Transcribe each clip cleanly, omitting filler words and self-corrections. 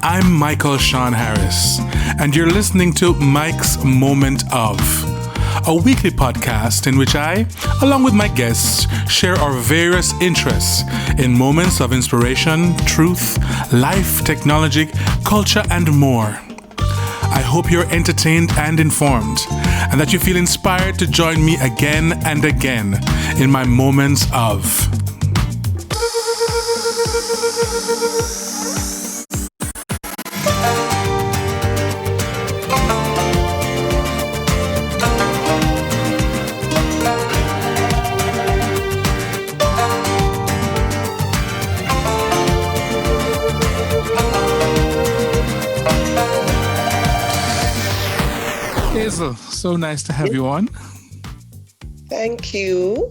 I'm Michael Sean Harris, and you're listening to Mike's Moment of, a weekly podcast in which I, along with my guests, share our various interests in moments of inspiration, truth, life, technology, culture, and more. I hope you're entertained and informed, and that you feel inspired to join me again and again in my moments of. Hazel, so nice to have you on. Thank you.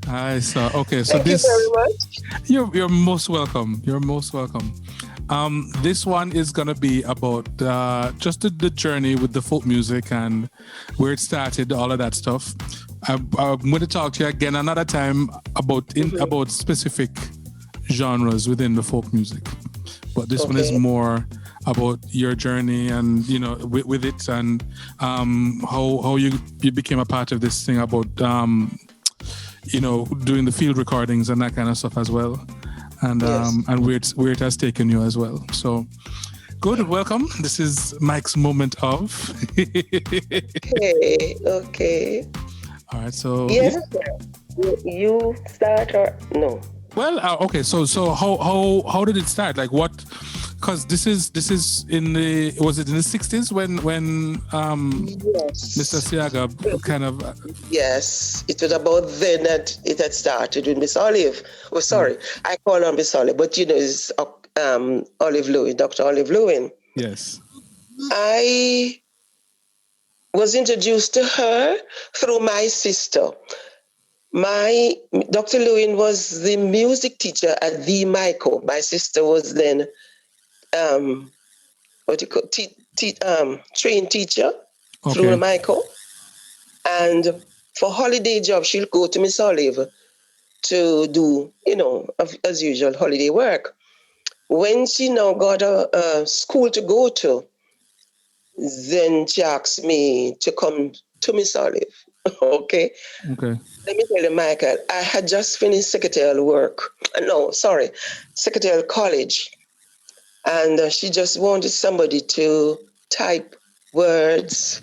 Hi, so okay, so Thank this you very much. you're most welcome. You're most welcome. This one is gonna be about just the journey with the folk music and where it started, all of that stuff. I'm going to talk to you again another time about specific genres within the folk music, but this one is more about your journey and with it and how you became a part of this thing about doing the field recordings and that kind of stuff as well, and and where it has taken you as well. So good, welcome. This is Mike's Moment of. Okay. All right, so yes, you start or no? Well, okay. So how did it start? Like what? Because this is was it in the 60s when Yes. Mr. Siaga kind of Yes, it was about then that it had started with Miss Olive. Oh, sorry, I call her Miss Olive, but it's Olive Lewin, Dr. Olive Lewin. Yes. I was introduced to her through my sister. My Dr. Lewin was the music teacher at the Michael. My sister was then trained teacher through the Michael. And for holiday job, she'll go to Miss Olive to do, as usual, holiday work. When she now got a school to go to, then she asked me to come to Miss Olive. Okay. Let me tell you, Michael, I had just finished secretarial college. And she just wanted somebody to type words,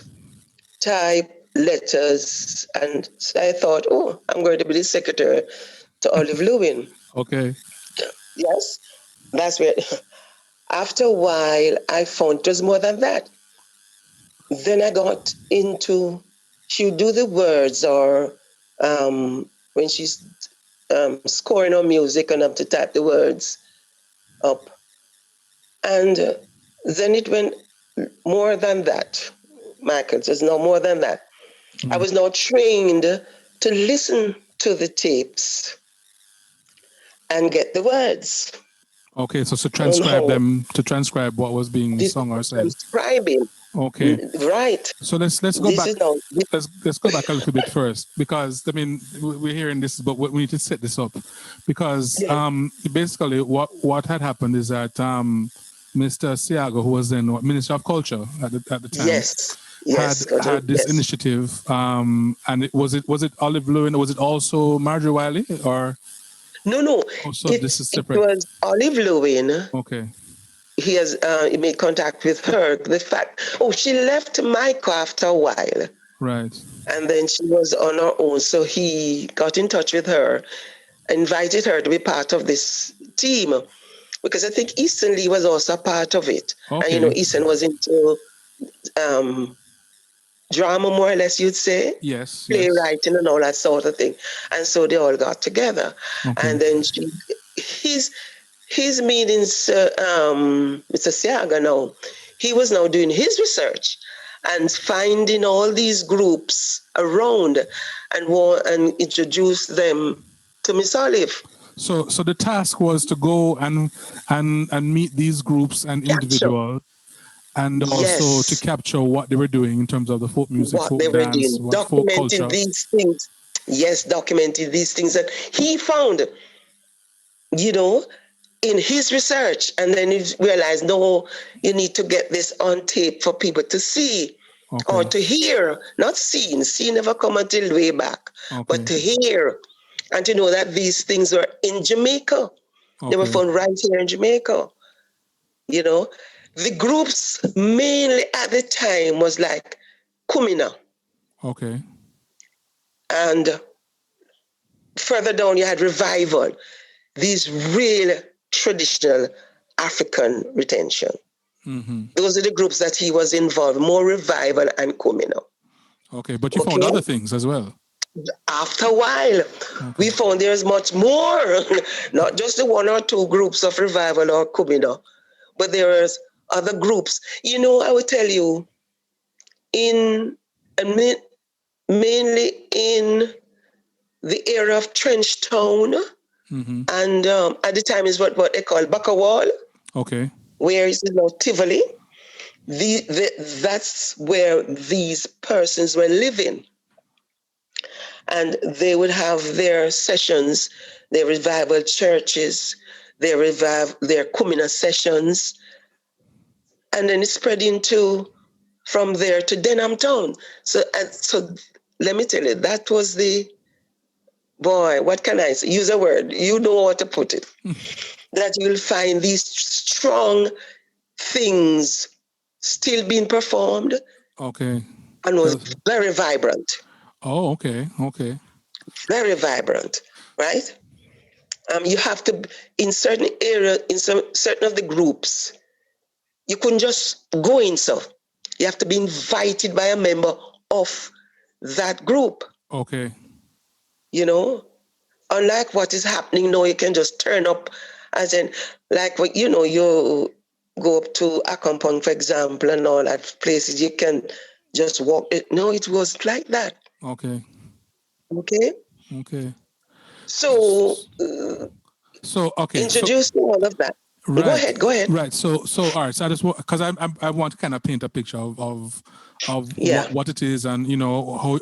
type letters. And so I thought, I'm going to be the secretary to Olive Lewin. Okay. Yes, that's where. After a while, I found it was more than that. Then I got into, she would do the words or when she's scoring her music and have to type the words up. And then it went more than that, Michael. There's no more than that. I was now trained to listen to the tapes and get the words. Okay, so transcribe them, to transcribe what was being sung or said. Transcribing. Okay. Right. So let's go back. Let's go back a little bit first, because we're hearing this, but we need to set this up, because basically what had happened is that Mr. Siago, who was then Minister of Culture at the time, had this initiative, and was it Olive Lewin, or was it also Marjorie Wiley, or? No. This is separate. It was Olive Lewin. Okay. He made contact with her. The fact, she left Micah after a while. Right. And then she was on her own. So he got in touch with her, invited her to be part of this team, because I think Easton Lee was also a part of it. Okay. And Easton was into drama, more or less, you'd say. Yes. Playwriting and all that sort of thing. And so they all got together. Okay. And then his meetings, Mr. Siaga now, he was now doing his research and finding all these groups around and introduce them to Miss Olive. So the task was to go and meet these groups and individuals, and also to capture what they were doing in terms of the folk music, folk dance, folk culture. These things. Yes, documented these things that he found. you know, in his research. And then he realized, no, you need to get this on tape for people to see or to hear, not seen. See never come until way back, but to hear and to know that these things were in Jamaica. They were found right here in Jamaica. You know, the groups mainly at the time was like Kumina. Okay. And further down, you had Revival. These real traditional African retention. Mm-hmm. Those are the groups that he was involved, more Revival and Kumina. Okay, but you found other things as well. After a while, we found there's much more, not just the one or two groups of Revival or Kumina, but there's other groups. You know, I will tell you, mainly in the area of Trenchtown, and at the time is what they call Bakawal. Okay. Where is it now? Tivoli. That's where these persons were living. And they would have their sessions, their revival churches, their Kumina sessions. And then it spread from there to Denham Town. So let me tell you, that was what can I say? Use a word. You know how to put it. That you'll find these strong things still being performed. Okay. And was very vibrant. Oh, okay. Very vibrant, right? You have to, in certain areas, in certain of the groups, you couldn't just go in, so you have to be invited by a member of that group. Okay. You know, unlike what is happening now, you can just turn up, as in, like, you go up to Akampong, for example, and all that places, you can just walk. No, it was like that. Okay. So introduce all of that. Right. Go ahead. Right. So all right. So I just because I want to kind of paint a picture of what it is, and how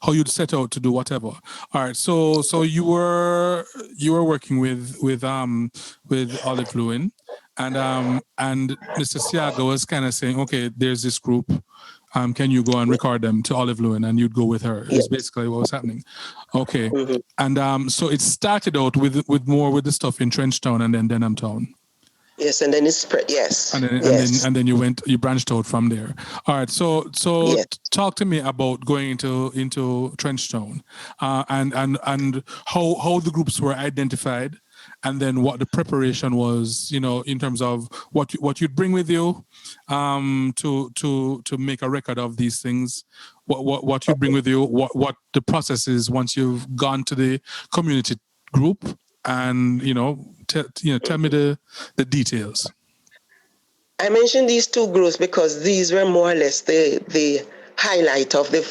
you'd set out to do whatever. All right. So you were working with Olive Lewin, and Mr. Siaga was kind of saying, okay, there's this group. Can you go and record them to Olive Lewin, and you'd go with her? Is basically what was happening. Okay. And so it started out with more with the stuff in Trenchtown and then Denham Town. Yes, and then it spread. Yes. And then you branched out from there. All right. So talk to me about going into Trenchtown, and how the groups were identified, and then what the preparation was, in terms of what you'd bring with you, to make a record of these things, what you bring with you, what the process is once you've gone to the community group, and tell me the details. I mentioned these two groups because these were more or less the highlight of the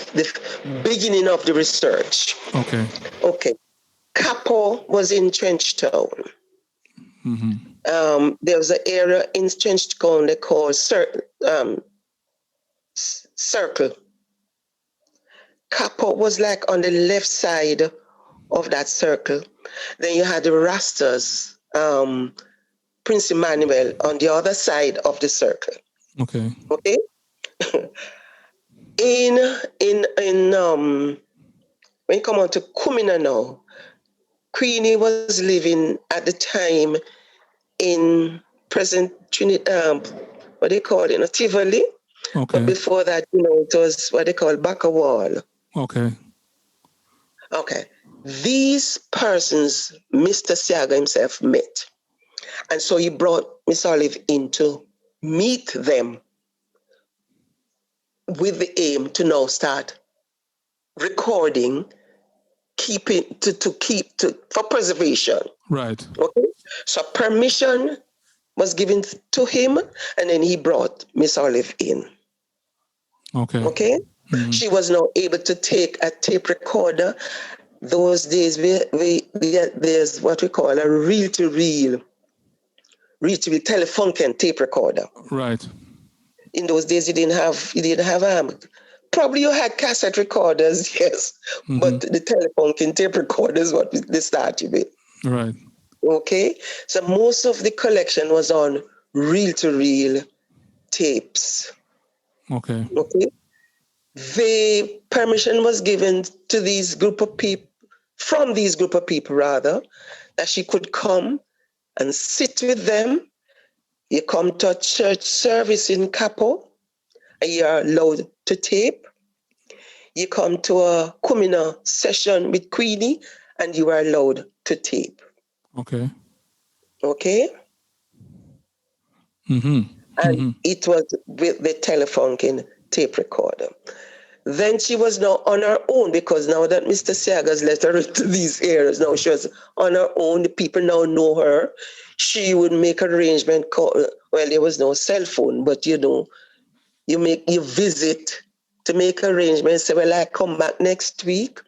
beginning of the research. Okay. Capo was in Trenchtown. There was an area in Trenchtown they called Circle. Capo was like on the left side of that circle. Then you had the Rastas, Prince Emmanuel on the other side of the circle. Okay. in when you come on to Kumina now, Queenie was living at the time in present Trinidad, what they call it, Tivoli. Okay. But before that, it was what they call Bakawal. Okay. These persons, Mr. Siaga himself met. And so he brought Miss Olive in to meet them with the aim to now start recording, for preservation. Right. Okay. So permission was given to him, and then he brought Miss Olive in. Okay. She was now able to take a tape recorder. Those days, there's what we call a reel-to-reel Telefunken tape recorder. Right. In those days, you didn't have probably you had cassette recorders, yes, but the Telefunken tape recorder is what they started with. Right. Okay, so most of the collection was on reel-to-reel tapes. Okay. Okay, the permission was given to these group of people, from these group of people rather, that she could come and sit with them. You come to a church service in Capo, and you are allowed to tape. You come to a Kumina session with Queenie, and you are allowed to tape. Okay. Okay? And it was with the Telefunken tape recorder. Then she was now on her own, because now that Mr. Siaga's let her into these areas, now she was on her own. The people now know her. She would make arrangement call. Well, there was no cell phone, but you know, you visit to make arrangements. Say, well, I come back next week,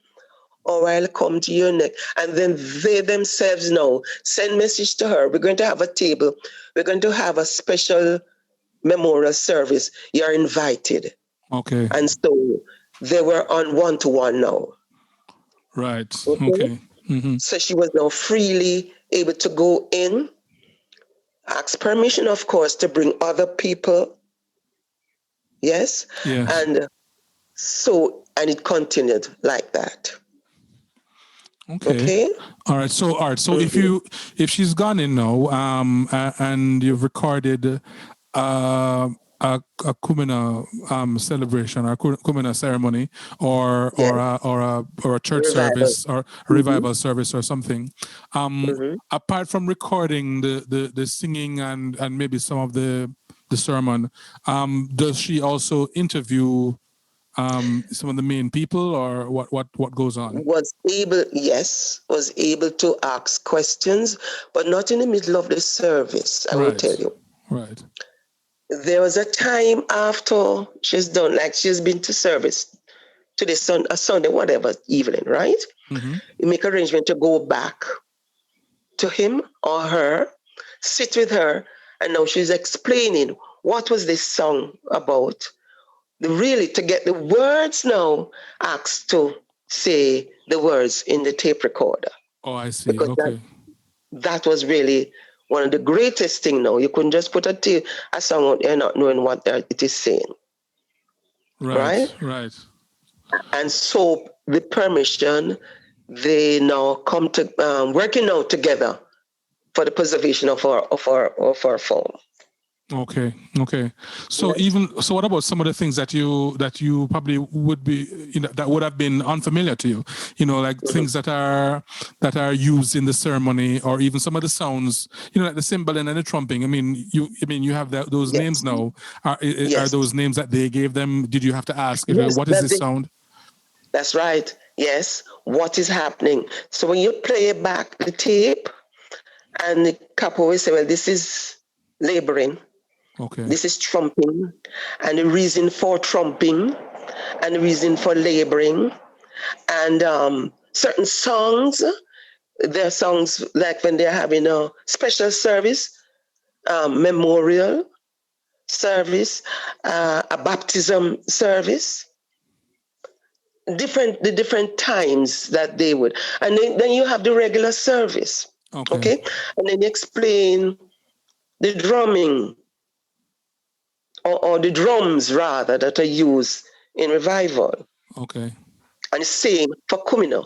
or I'll come to you next. And then they themselves now send message to her. We're going to have a table. We're going to have a special memorial service. You're invited. Okay. And so they were on one-to-one now. Right. Okay. So she was now freely able to go in, ask permission, of course, to bring other people. Yes. And so, and it continued like that. Okay. All right. So, if she's gone in now, and you've recorded a Kumina celebration or Kumina ceremony, or a church service or a revival service or something. Apart from recording the singing and maybe some of the sermon, does she also interview some of the main people, or what goes on? Was able to ask questions, but not in the middle of the service, I will tell you. Right. There was a time after she's done, like she's been to service to the Sunday, whatever evening, right? You make arrangement to go back to him or her, sit with her, and now she's explaining what was this song about. Really, to get the words now, asked to say the words in the tape recorder. Oh, I see. Because that was really one of the greatest things now. You couldn't just put a song out there not knowing what it is saying. Right? And so the permission, they now come to working out together for the preservation of our form. Okay. So so what about some of the things that you probably would be, that would have been unfamiliar to you, like things that are used in the ceremony, or even some of the sounds, like the cymballing and the trumping. You have those names now. Are those names that they gave them? Did you have to ask what is this sound? That's right. Yes. What is happening? So when you play back the tape, and the couple will say, well, this is laboring. Okay. This is trumping, and the reason for trumping, and the reason for laboring, and certain songs. There are songs like when they're having a special service, memorial service, a baptism service. The different times that they would, and then you have the regular service. Okay, and then you explain the drumming. Or the drums, rather, that are used in revival. Okay. And the same for Kumina,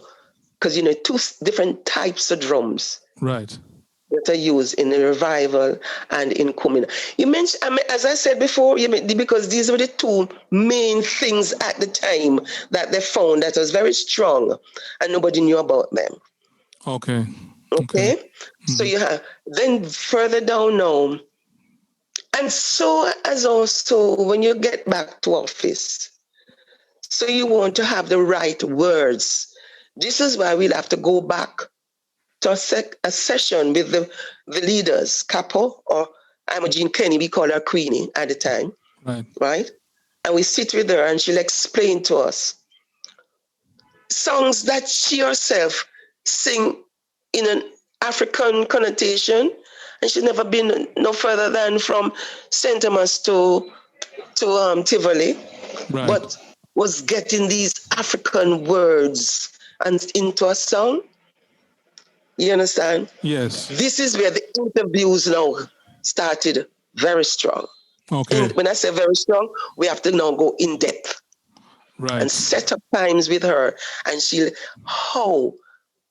because, two different types of drums. Right. That are used in the revival and in Kumina. You mentioned, as I said before, because these were the two main things at the time that they found that was very strong, and nobody knew about them. Okay. So you have, then further down now, and so as also when you get back to office, so you want to have the right words. This is why we'll have to go back to a session with the leaders, Capo, or Imogene Kenny, we call her Queenie at the time. Right? And we sit with her and she'll explain to us songs that she herself sing in an African connotation. And she's never been no further than from St. Thomas to Tivoli, but was getting these African words and into a song. You understand? Yes. This is where the interviews now started very strong. Okay. When I say very strong, we have to now go in depth Right. and set up times with her. And she'll, how?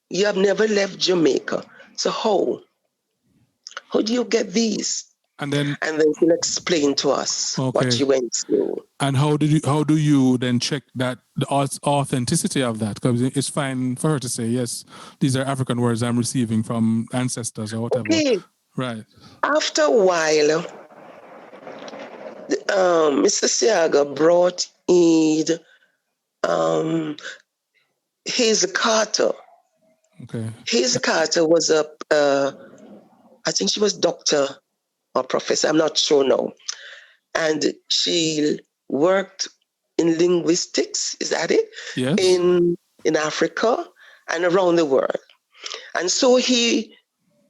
You have never left Jamaica. So how do you get these? And then she'll explain to us what she went through. And how do you then check that the authenticity of that? Because it's fine for her to say, yes, these are African words I'm receiving from ancestors or whatever. Okay. Right. After a while, Mr. Siaga brought in Hazel Carter. Okay. Hazel Carter was I think she was doctor or professor, I'm not sure now. And she worked in linguistics, is that it? Yes. In Africa and around the world. And so he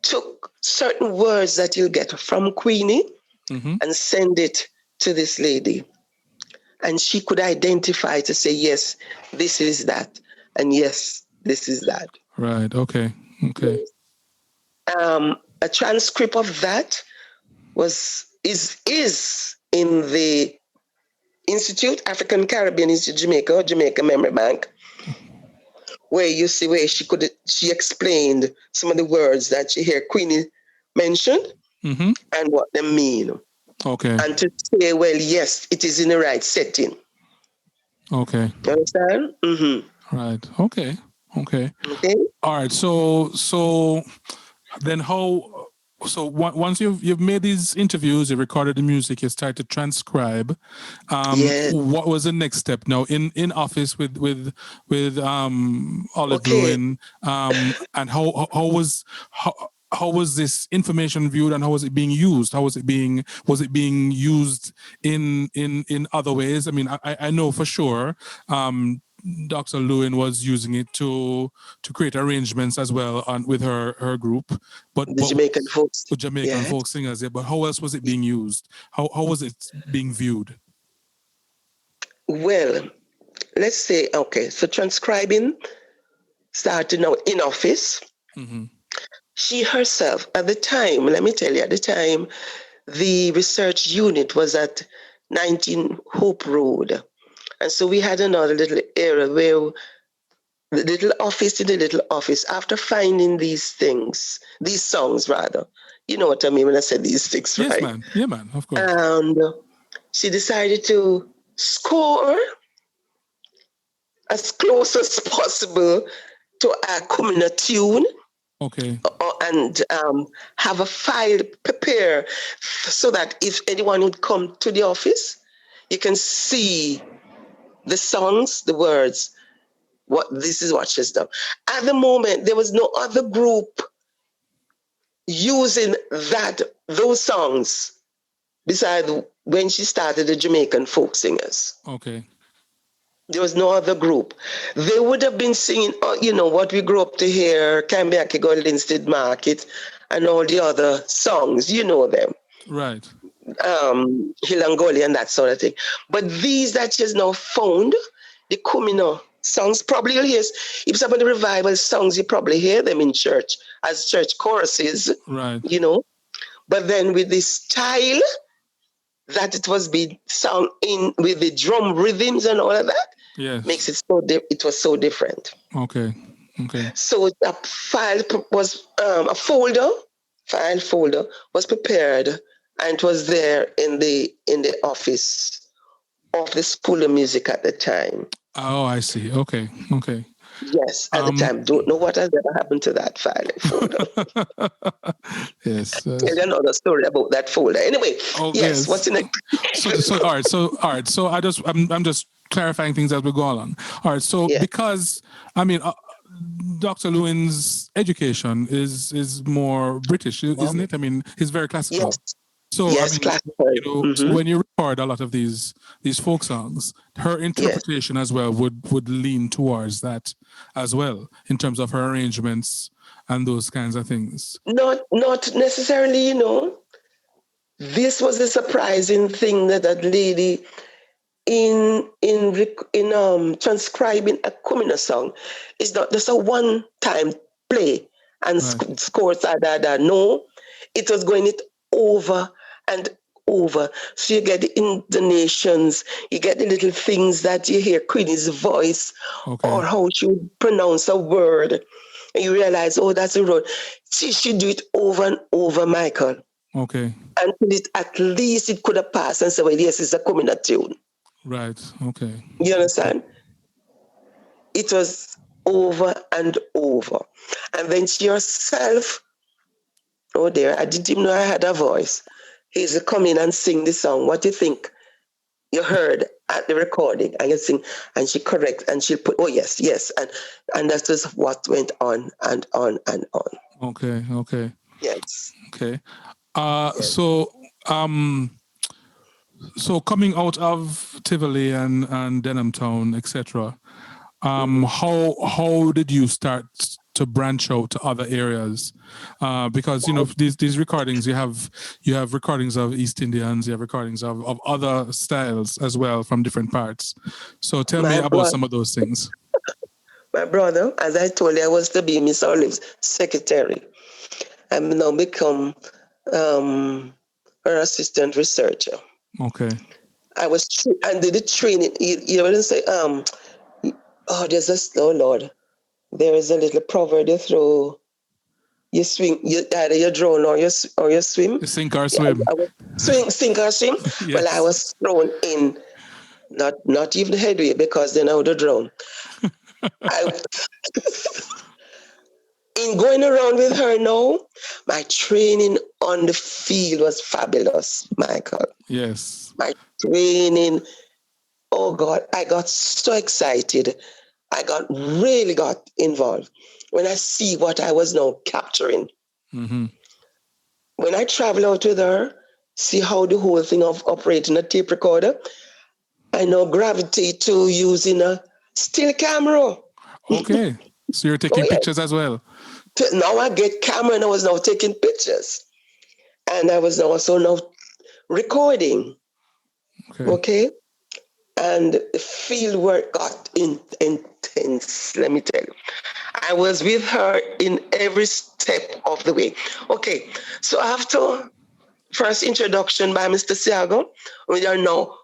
took certain words that you'll get from Queenie and send it to this lady. And she could identify to say, yes, this is that. And yes, this is that. Right. Okay. Okay. A transcript of that is in the Institute, African Caribbean Institute, Jamaica Memory Bank, where you see where she explained some of the words that you hear Queenie mentioned and what they mean. Okay. And to say, well, yes, it is in the right setting. Okay. You understand? Mm-hmm. Right. Okay. Okay. Okay. All right. So then how? So once you've made these interviews, you recorded the music, you started to transcribe. Yes. What was the next step now in office with Olive Lewin? And how was this information viewed, and how was it being used? Was it being used in other ways? I mean, I know for sure. Dr. Lewin was using it to create arrangements as well with her group, but Jamaican folks, folk singers. Yeah, but how else was it being used? How was it being viewed? Well, let's say so transcribing started now in office. She herself at the time, let me tell you, at the time, the research unit was at 19 Hope Road. And so we had another little area where the little office, after finding these songs rather, you know what I mean when I said these things, right? Yes, man. Yeah, man, of course. And she decided to score as close as possible to a Kumina tune. Okay. And have a file prepared so that if anyone would come to the office, you can see the songs, the words, this is what she's done. At the moment, there was no other group using those songs besides when she started the Jamaican folk singers. Okay. There was no other group. They would have been singing, what we grew up to hear, Kambiaki Goldenstead Market, and all the other songs, you know them. Right. Hilangoli and that sort of thing. But these that she's now found, the Kumino songs, probably you'll hear, if some of the revival songs, you probably hear them in church as church choruses, right? But then with the style that it was being sung in with the drum rhythms and all of that, makes it it was so different. Okay. So a file was a file folder was prepared, and it was there in the office of the School of Music at the time. Oh, I see. Okay. Yes, at the time. Don't know what has ever happened to that file folder. Yes. Tell you another story about that folder. Anyway, yes. What's in it? All right. So I'm just clarifying things as we go along. All right. So because I mean, Dr. Lewin's education is more British, isn't it? I mean, he's very classical. Yes. So so when you record a lot of these folk songs, her interpretation as well would lean towards that as well in terms of her arrangements and those kinds of things. Not necessarily, This was a surprising thing that lady in transcribing a Kumina song is not just a one-time play and Right. scores da. No, it was going it over and over. So you get the intonations, you get the little things that you hear Queenie's voice Okay. or how she would pronounce a word. And you realize, oh, that's a road. She should do it over and over, Michael. Okay. Until it at least it could have passed and say, well, yes, it's a coming tune. Right. Okay. You understand? It was over and over. And then she herself, oh dear, I didn't even know I had a voice. He's come in and sing the song. What do you think you heard at the recording? And you sing, and she corrects, and she'll put, oh yes, yes. And that's just what went on and on and on. Okay. Okay. Yes. Okay. Yes. So coming out of Tivoli and Denham Town, etc. How did you start to branch out to other areas? Because these recordings, you have recordings of East Indians, you have recordings of other styles as well from different parts. So tell me about some of those things. My brother, as I told you, I was to be Miss Olive's secretary. I've now become her assistant researcher. Okay. I was and did the training. You wouldn't say oh Lord, there is a little proverb you throw. You swing, either you drown or you swim. You sink or swim. Sink or swim. Yes. Well, I was thrown in, not even headway, because then I would have drowned. In going around with her now, my training on the field was fabulous, Michael. Yes. My training, oh God, I got so excited. I really got involved when I see what I was now capturing. Mm-hmm. When I travel out with her, see how the whole thing of operating a tape recorder, I now gravitate to using a still camera. Okay. So you're taking pictures as well? Now I get camera and I was now taking pictures. And I was also now recording. Okay. And the field work got intense, let me tell you. I was with her in every step of the way. Okay, so after first introduction by Mr. Siago, we are now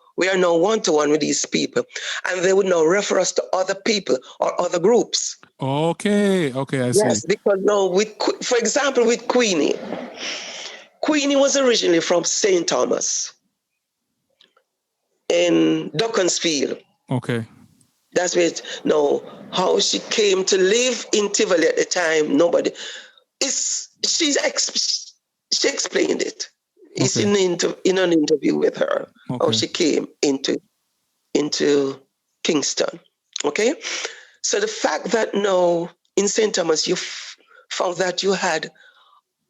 one-to-one with these people. And they would now refer us to other people or other groups. Okay, I see. Yes, because now, for example, with Queenie. Queenie was originally from St. Thomas in Duckensfield. Okay. That's where how she came to live in Tivoli at the time, nobody. She explained it. It's in an interview with her, how she came into Kingston. Okay? So the fact that now in St. Thomas you found that you had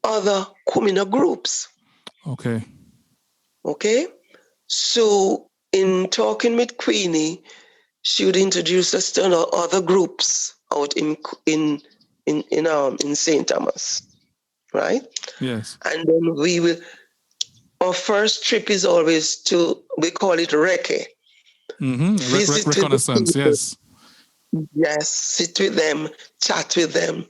other Kumina groups. Okay? So in talking with Queenie, she would introduce us to other groups out in St. Thomas, right? Yes. And then our first trip is always we call it recce. Mm-hmm. Reconnaissance, yes. Yes, sit with them, chat with them.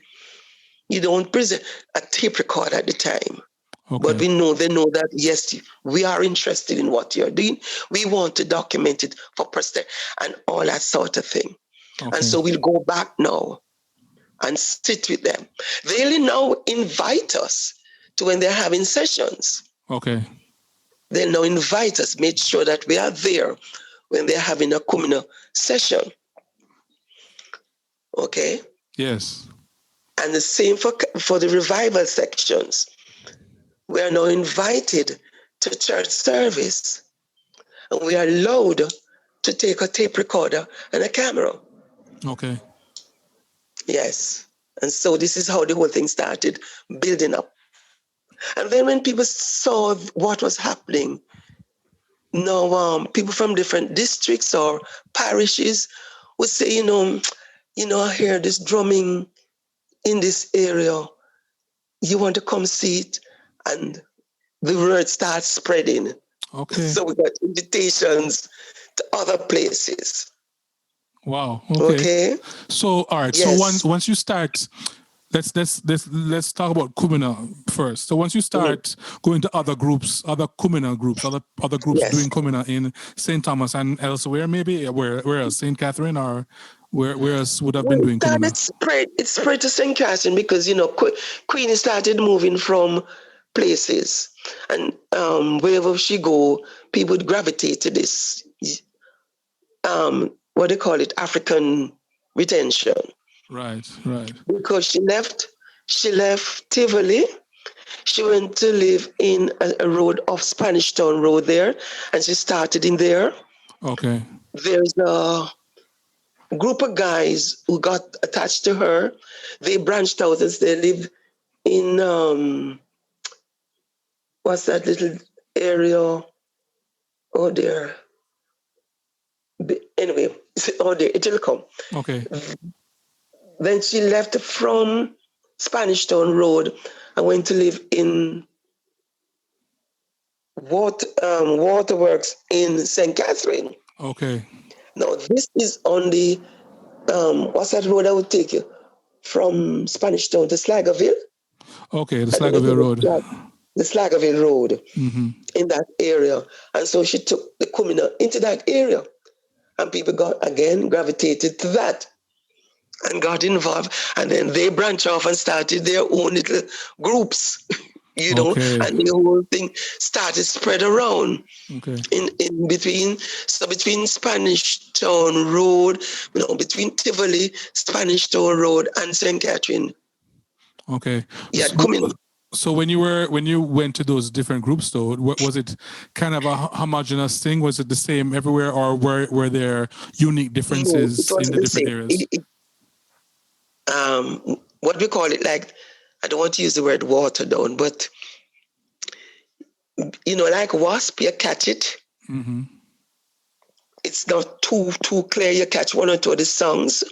You don't present a tape recorder at the time. But they know that, yes, we are interested in what you're doing. We want to document it for posterity and all that sort of thing. And so we'll go back now and sit with them. They'll now invite us to when they're having sessions. They'll now invite us, make sure that we are there when they're having a Kumina session. Okay? Yes. And the same for the revival sections. We are now invited to church service, and we are allowed to take a tape recorder and a camera. Okay. Yes. And so this is how the whole thing started building up. And then when people saw what was happening, people from different districts or parishes would say, I hear this drumming in this area. You want to come see it? And the word starts spreading. Okay. So we got invitations to other places. Wow. Okay. So all right. Yes. So once you start let's talk about Kumina first. So once you start going to other groups, other Kumina groups, other groups doing Kumina in St. Thomas and elsewhere, maybe where else? St. Catherine or where else would have been doing Kumina? It spread to St. Catherine because Queenie started moving from places, and wherever she go, people would gravitate to this. What they call it, African retention. Right. Because she left Tivoli. She went to live in a road off Spanish Town Road there, and she started in there. Okay. There's a group of guys who got attached to her. They branched out as they lived in what's that little area? Oh dear. Anyway, oh dear, it'll come. Okay. Then she left from Spanish Town Road and went to live in Waterworks in St. Catherine. Okay. Now this is on the what's that road I would take you from Spanish Town to Slagerville? Okay, the Slagerville Road. The Slagerville Road in that area. And so she took the Kumina into that area. And people gravitated to that and got involved. And then they branched off and started their own little groups, Okay. and the whole thing started spread around. Okay. In between Spanish Town Road, between Tivoli, Spanish Town Road, and St. Catherine. Okay. Yeah, Kumina. So when you went to those different groups, though, was it kind of a homogeneous thing? Was it the same everywhere, or were there unique differences in the different areas? What we call it, like, I don't want to use the word water down, but like wasp, you catch it. Mm-hmm. It's not too clear. You catch one or two of the songs.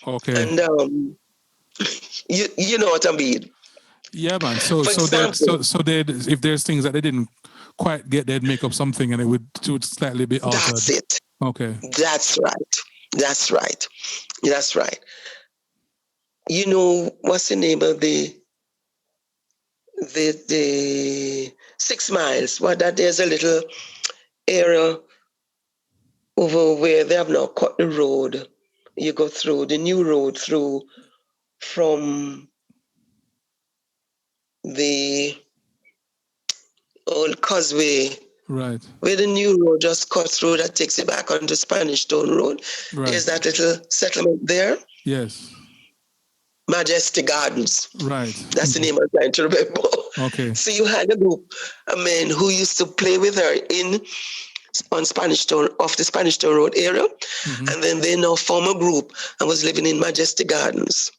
Okay. And you know what I mean. Yeah, man. So if there's things that they didn't quite get, they'd make up something and it would slightly be altered. That's it. Okay. That's right. What's the name of the 6 miles? There's a little area over where they have now cut the road. You go through the new road through from the old causeway, right? Where the new road just cut through that takes you back onto Spanish Town Road. Right. There's that little settlement there. Yes. Majestic Gardens. Right. That's the name I'm trying to remember. Okay. So you had a group of men who used to play with her on Spanish Town, off the Spanish Town Road area. Mm-hmm. And then they now form a group and was living in Majestic Gardens.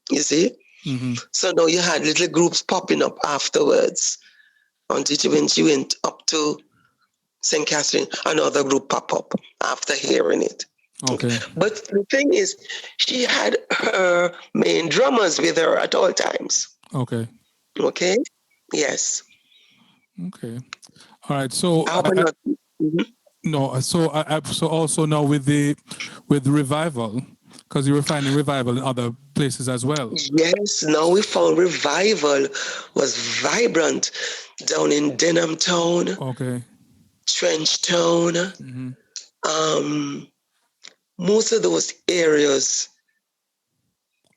You see? Mm-hmm. So now you had little groups popping up afterwards until when she went up to St. Catherine, another group pop up after hearing it. Okay. But the thing is, she had her main drummers with her at all times. Okay. Okay? Yes. Okay. All right. So so also now with revival, because you were finding revival in other places as well. Yes, now we found revival was vibrant down in Denham Town. Okay. Trench Town. Mm-hmm. Most of those areas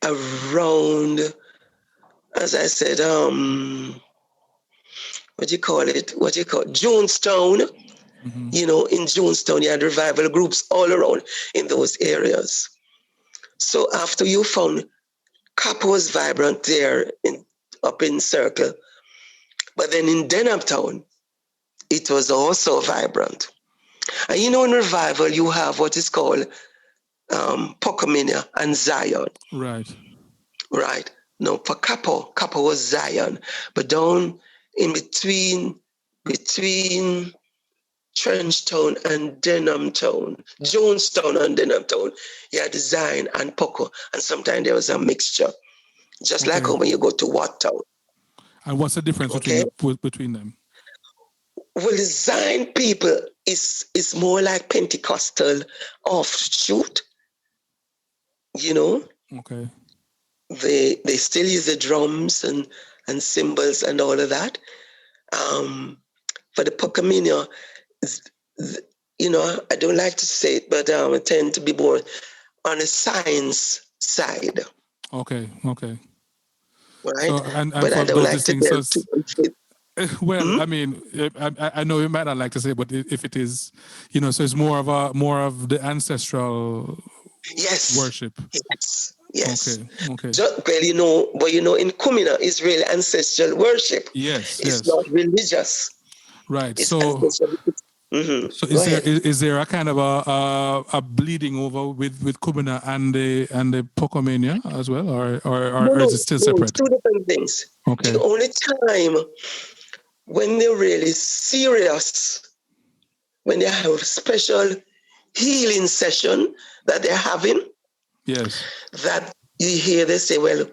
around, as I said, Jonestown. Mm-hmm. In Jonestown, you had revival groups all around in those areas. So after you found Kappa was vibrant there up in Circle, but then in Denham Town, it was also vibrant. And in revival, you have what is called Pocomania and Zion. Right. Right. No, for Kappa was Zion. But down in between Trenchtown and Denham Town, Jonestown and Denham Town, you had Zion and Poco. And sometimes there was a mixture. Just like when you go to Watttown. And what's the difference between them? Well, the Zion people is more like Pentecostal offshoot, Okay. they still use the drums and cymbals and all of that. For the Pocomania, I don't like to say it, but I tend to be more on the science side. Okay. Right? So and but for I don't those like to listening, so delve too much with. well, I mean, I know you might not like to say, but if it is, so it's more of the ancestral worship. Yes. Okay. Well, in Kumina, it's really ancestral worship. Yes. It's not religious. Right. It's So ancestral. So Go ahead. is there a kind of a bleeding over with Kumina and the Pocomania as well, or is it still separate? It's two different things. Okay. The only time when they're really serious, when they have a special healing session that they're having, yes, that you hear they say, well,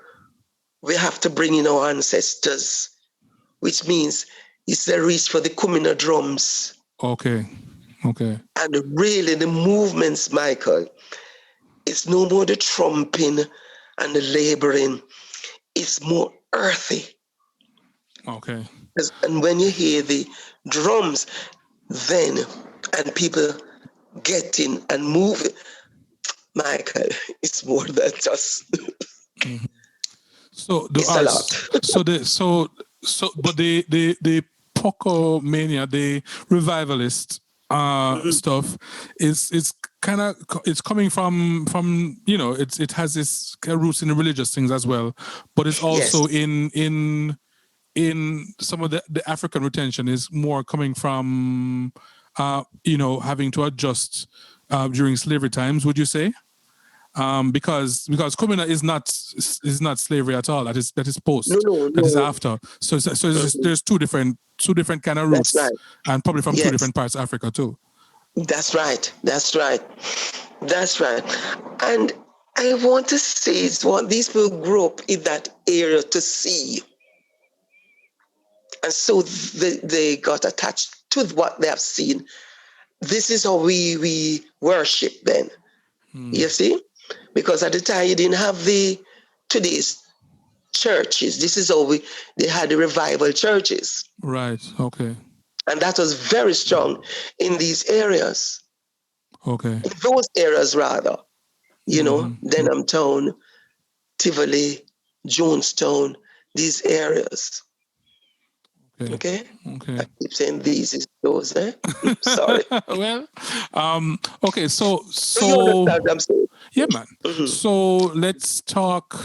we have to bring in our ancestors, which means it's the reach for the Kumina drums. Okay. And really the movements, Michael, it's no more the trumping and the laboring. It's more earthy. Okay. And when you hear the drums, then, and people getting and moving, Michael, it's more than just. Mm-hmm. So it's a lot. But the Pocomania, the revivalist stuff is kind of, it's coming from it has this roots in the religious things as well, but it's also in some of the African retention is more coming from having to adjust during slavery times, would you say? Because Kumina is not slavery at all. That is post. No. That is after. So there's two different kind of roots, right. And probably from two different parts of Africa too. That's right. And I want to say it's what these people grew up in that area to see, and so they got attached to what they have seen. This is how we worship then. You see? Because at the time you didn't have today's churches. This is how they had the revival churches. Right. Okay. And that was very strong in these areas. Okay. In those areas rather. Denham Town, Tivoli, Jonestown, these areas. Okay. I keep saying these is those, Sorry. Well, okay, so you understand what I'm saying? Yeah, man. So let's talk.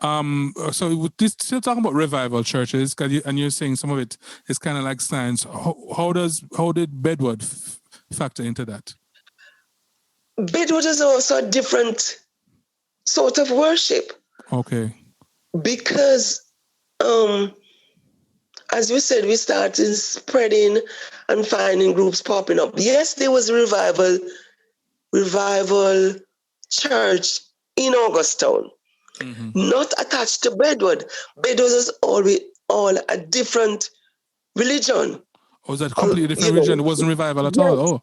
So still talking about revival churches, and you're saying some of it is kind of like science. How did Bedward factor into that? Bedward is also a different sort of worship. Okay. Because, as we said, we started spreading and finding groups popping up. Yes, there was a revival church in Augustown, not attached to Bedward. Bedward was all a different religion. Was that completely different religion? It wasn't revival at all? Oh.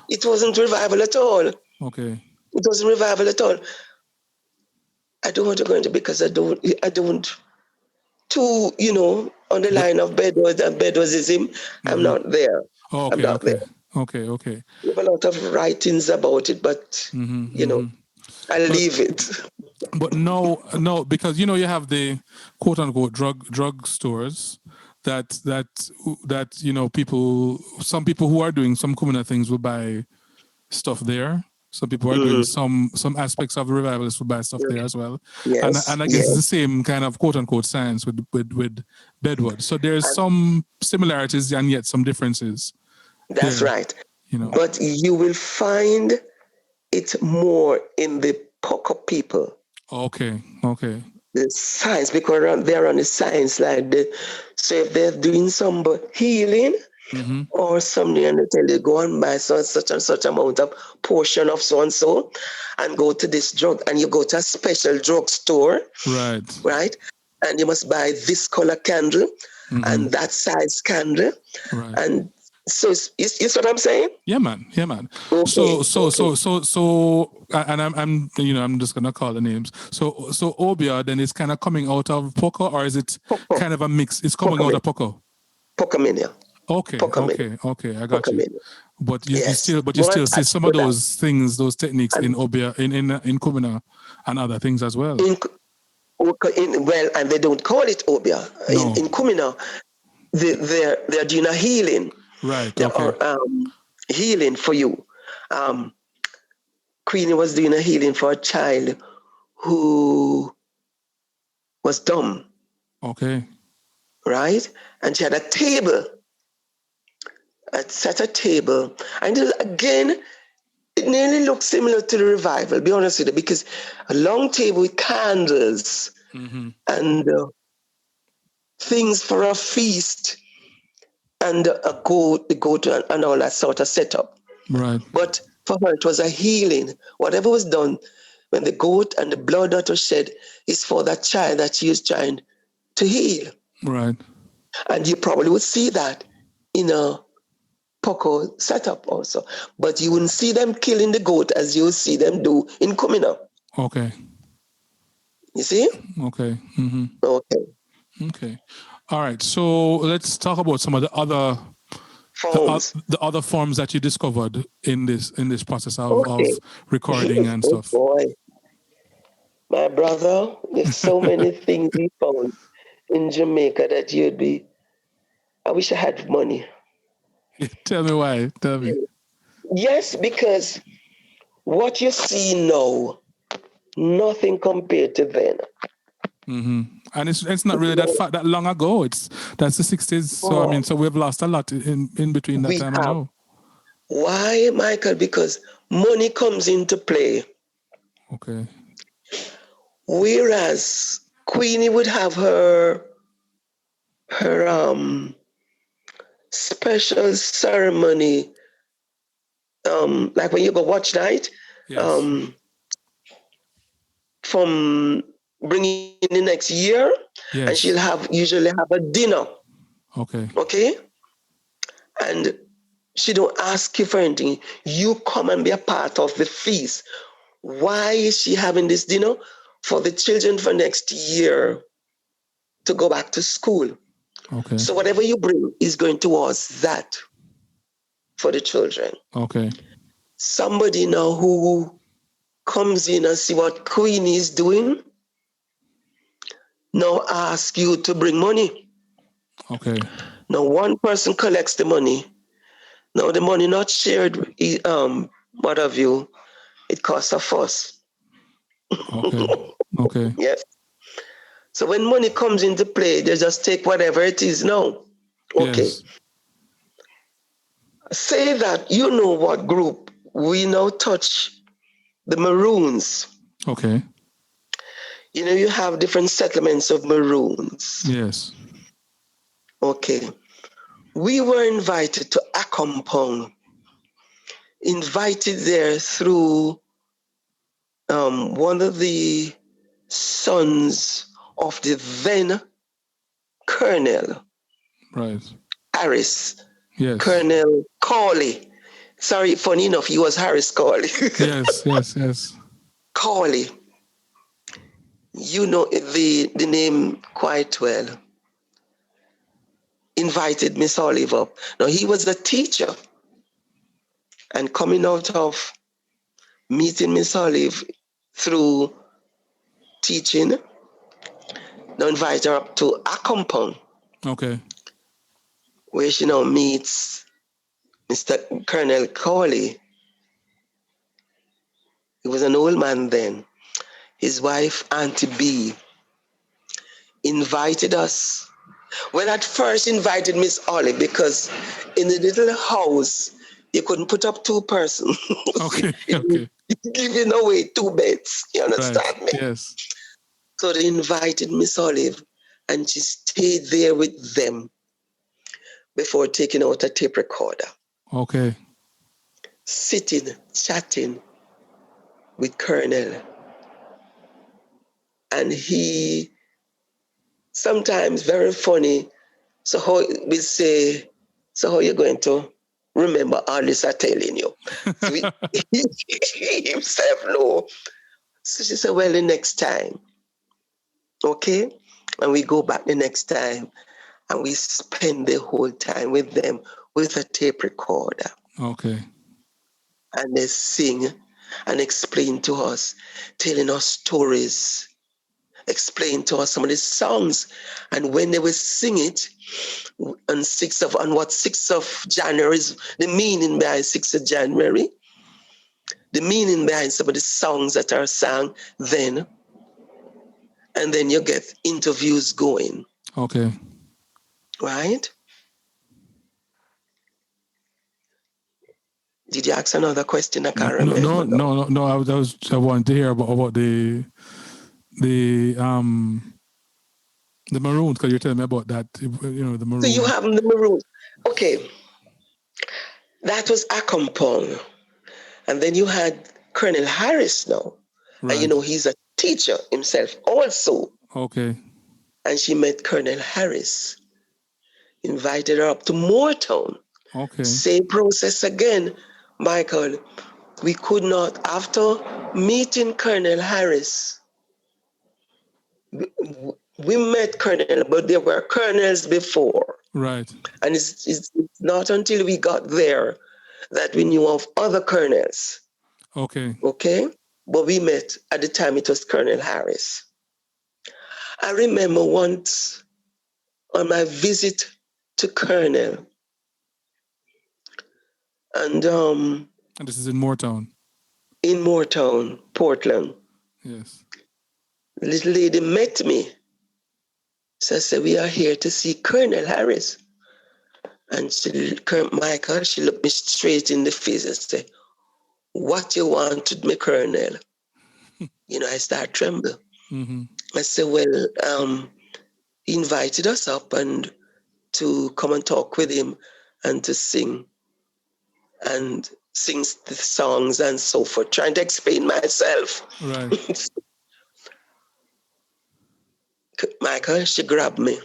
It wasn't revival at all. Okay. It wasn't revival at all. I don't want to go into because I don't on the line of Bedward and Bedwardism. I'm not there. Oh, okay, I'm not there. Okay. We have a lot of writings about it, but I'll leave it. But no, because you have the quote unquote drug stores that some people who are doing some Kumina things will buy stuff there. Some people are doing some aspects of the revivalists will buy stuff there as well. Yes, and I guess it's the same kind of quote unquote science with Bedward. So there's some similarities and yet some differences. That's there, right. But you will find it more in the Poco people. Okay. The science, because they're on the science side. So if they're doing some healing or something, and they tell you go and buy such and such amount of portion of so and so, and go to this drug, and you go to a special drugstore, right, and you must buy this color candle and that size candle, and So is what I'm saying? Yeah, man. Yeah, man. Okay. So, and I'm just gonna call the names. So Obia then is kind of coming out of Poco, or is it kind of a mix? It's coming out of Poco. Pocomania. Okay, I got you. But you still see some of those things, those techniques in Obia, in Kumina, and other things as well. Well, and they don't call it Obia. No. In Kumina, they're doing a healing. Right. Okay. Healing for you. Queenie was doing a healing for a child who was dumb. Okay. Right? And she had a table. Set a table. And again, it nearly looks similar to the revival, be honest with you, because a long table with candles and things for a feast and the goat and all that sort of setup. Right. But for her, it was a healing. Whatever was done when the goat and the blood that was shed is for that child that she is trying to heal. Right. And you probably would see that in a Poco setup also. But you wouldn't see them killing the goat as you see them do in Kumina. Okay. You see? Okay. Okay. All right. So let's talk about some of the other forms. The other forms that you discovered in this process of recording and stuff. Boy, my brother, there's so many things we found in Jamaica that you'd be. I wish I had money. Tell me why. Tell me. Yes, because what you see now, nothing compared to then. And it's not really that long ago. That's the 60s. So so we've lost a lot in between that time and now. Why, Michael? Because money comes into play. Okay. Whereas Queenie would have her special ceremony, like when you go watch night, from bringing in the next year, and she'll usually have a dinner. Okay. And she don't ask you for anything. You come and be a part of the feast. Why is she having this dinner? For the children for next year to go back to school. Okay. So whatever you bring is going towards that for the children. Okay. Somebody now who comes in and see what Queenie is doing now ask you to bring money. Okay. Now one person collects the money. Now the money not shared, what have you, it costs a fuss. Okay. Yes. So when money comes into play, they just take whatever it is now. Okay. Yes. Say that you know what group we now touch, the Maroons. Okay. You know, you have different settlements of Maroons. Yes. Okay. We were invited to Accompong, invited there through one of the sons of the then Colonel. Right. Harris. Yes. Colonel Cawley. Sorry, funny enough, he was Harris Cawley. Yes. Cawley. You know the name quite well. Invited Miss Olive up. Now, he was a teacher. And coming out of meeting Miss Olive through teaching, now invite her up to Accompong. Okay. Where she now meets Mr. Colonel Cawley. He was an old man then. His wife, Auntie B, invited us. Well, at first invited Miss Olive because in the little house, you couldn't put up two persons. Okay. Giving away two beds. You understand me? Yes. So they invited Miss Olive and she stayed there with them before taking out a tape recorder. Okay. Sitting, chatting with Colonel. And he sometimes very funny. So how we say, so how you going to remember all this I'm telling you. So he himself know. So she said, well, the next time, okay? And we go back the next time and we spend the whole time with them with a tape recorder. Okay. And they sing and explain to us, telling us stories, explain to us some of the songs. And when they will sing it on 6th of January is the meaning behind 6th of January, the meaning behind some of the songs that are sung then, and then you get interviews going. Okay. Right? Did you ask another question? I can't remember. No. I wanted to hear about the Maroons, because you're telling me about that. The Maroons. So you have the Maroons. Okay. That was Accompong. And then you had Colonel Harris now. Right. And he's a teacher himself also. Okay. And she met Colonel Harris, invited her up to Moortown. Okay. Same process again, Michael. We could not, after meeting Colonel Harris, we met Colonel, but there were colonels before. Right. And it's not until we got there that we knew of other colonels. Okay. Okay? But we met, at the time it was Colonel Harris. I remember once on my visit to Colonel, and this is in Moortown. In Moortown, Portland. Yes. The little lady met me. So I said, we are here to see Colonel Harris. And Michael, she looked me straight in the face and said, what you want with me, Colonel? I start trembling. Mm-hmm. I said, well, he invited us up and to come and talk with him and to sing the songs and so forth, trying to explain myself. Right. Michael, she grabbed me.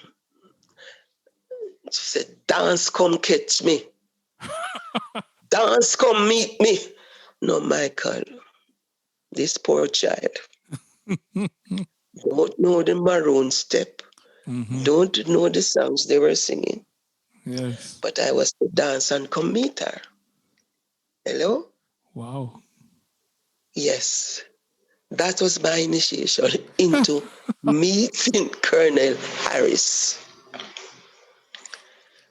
She said, dance, come catch me. Dance, come meet me. No, Michael, this poor child don't know the Maroon step, don't know the songs they were singing. Yes. But I was to dance and come meet her. Hello? Wow. Yes. That was my initiation into meeting Colonel Harris.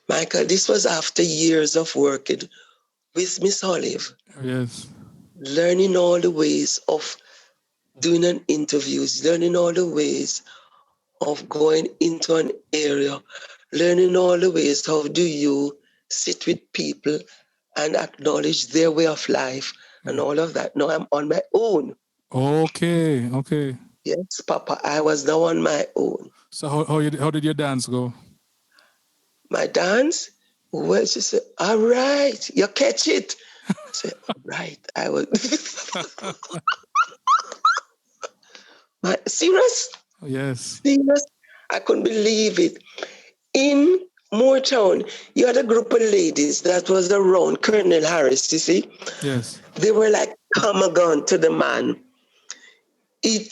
Michael, this was after years of working with Miss Olive. Yes. Learning all the ways of doing an interviews, learning all the ways of going into an area, learning all the ways how do you sit with people and acknowledge their way of life and all of that. Now I'm on my own. Okay. Yes, Papa, I was now on my own. So how did your dance go? My dance? Well, she said, all right, you catch it. I said, all right, I was. Serious? Yes. Serious? I couldn't believe it. In Moortown, you had a group of ladies that was around Colonel Harris, you see? Yes. They were like, come again to the man. He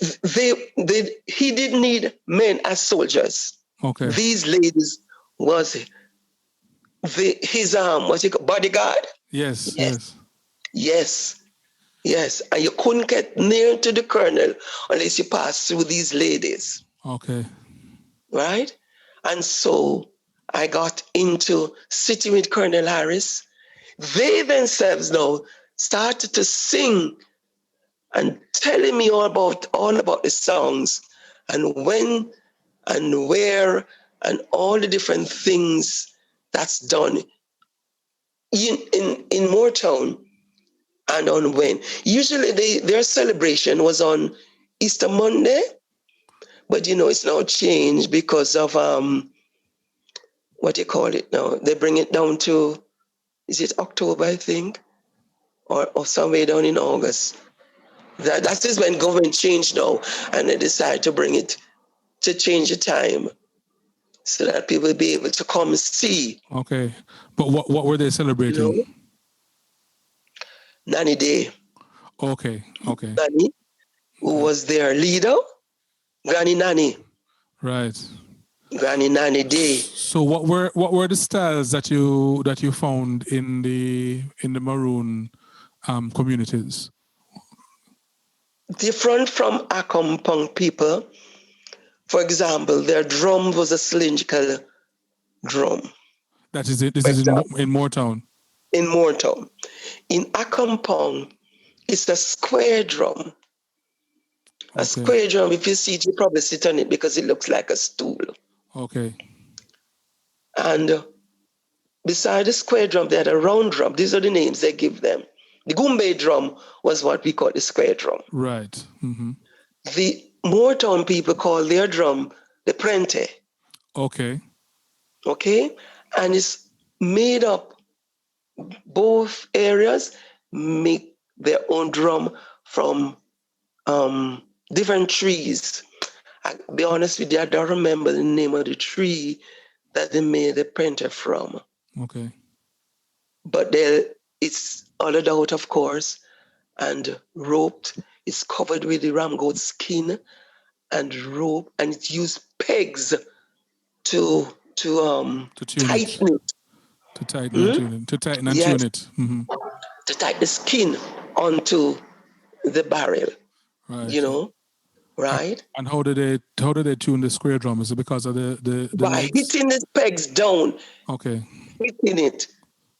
didn't need men as soldiers. Okay. These ladies was his bodyguard. Yes. And you couldn't get near to the colonel unless you passed through these ladies. Okay. Right? And so I got into sitting with Colonel Harris. They themselves now started to sing and telling me all about the songs and when and where and all the different things that's done in Moortown and on when. Usually their celebration was on Easter Monday, but it's now changed because of what do you call it now? They bring it down to, is it October, I think, or somewhere down in August. That is when government changed now, and they decided to change the time. so that people will be able to come see. Okay. But what were they celebrating? Nanny Day. Okay. Nanny, who was their leader, Granny Nanny. Right. Granny Nanny Day. So what were the styles that you found in the Maroon communities? Different from Akompong people. For example, their drum was a cylindrical drum. That is it. This is in Moortown. In Moortown. In Akompong, it's a square drum. A square drum, if you see it, you probably sit on it because it looks like a stool. Okay. And beside the square drum, they had a round drum. These are the names they give them. The Gumbe drum was what we call the square drum. Right. Mm-hmm. The Moortown people call their drum the prente. Okay. Okay? And it's made up, both areas make their own drum from different trees. I'll be honest with you, I don't remember the name of the tree that they made the prente from. Okay. But it's hollowed out, of course, and roped. It's covered with the ram goat skin and rope, and it used pegs to tighten it. To tighten and tune it. To tighten and tune it. Mm-hmm. To tighten the skin onto the barrel. Right. You know, right? And how do they tune the square drum? Is it because of the by legs? hitting the pegs down? Okay. Hitting it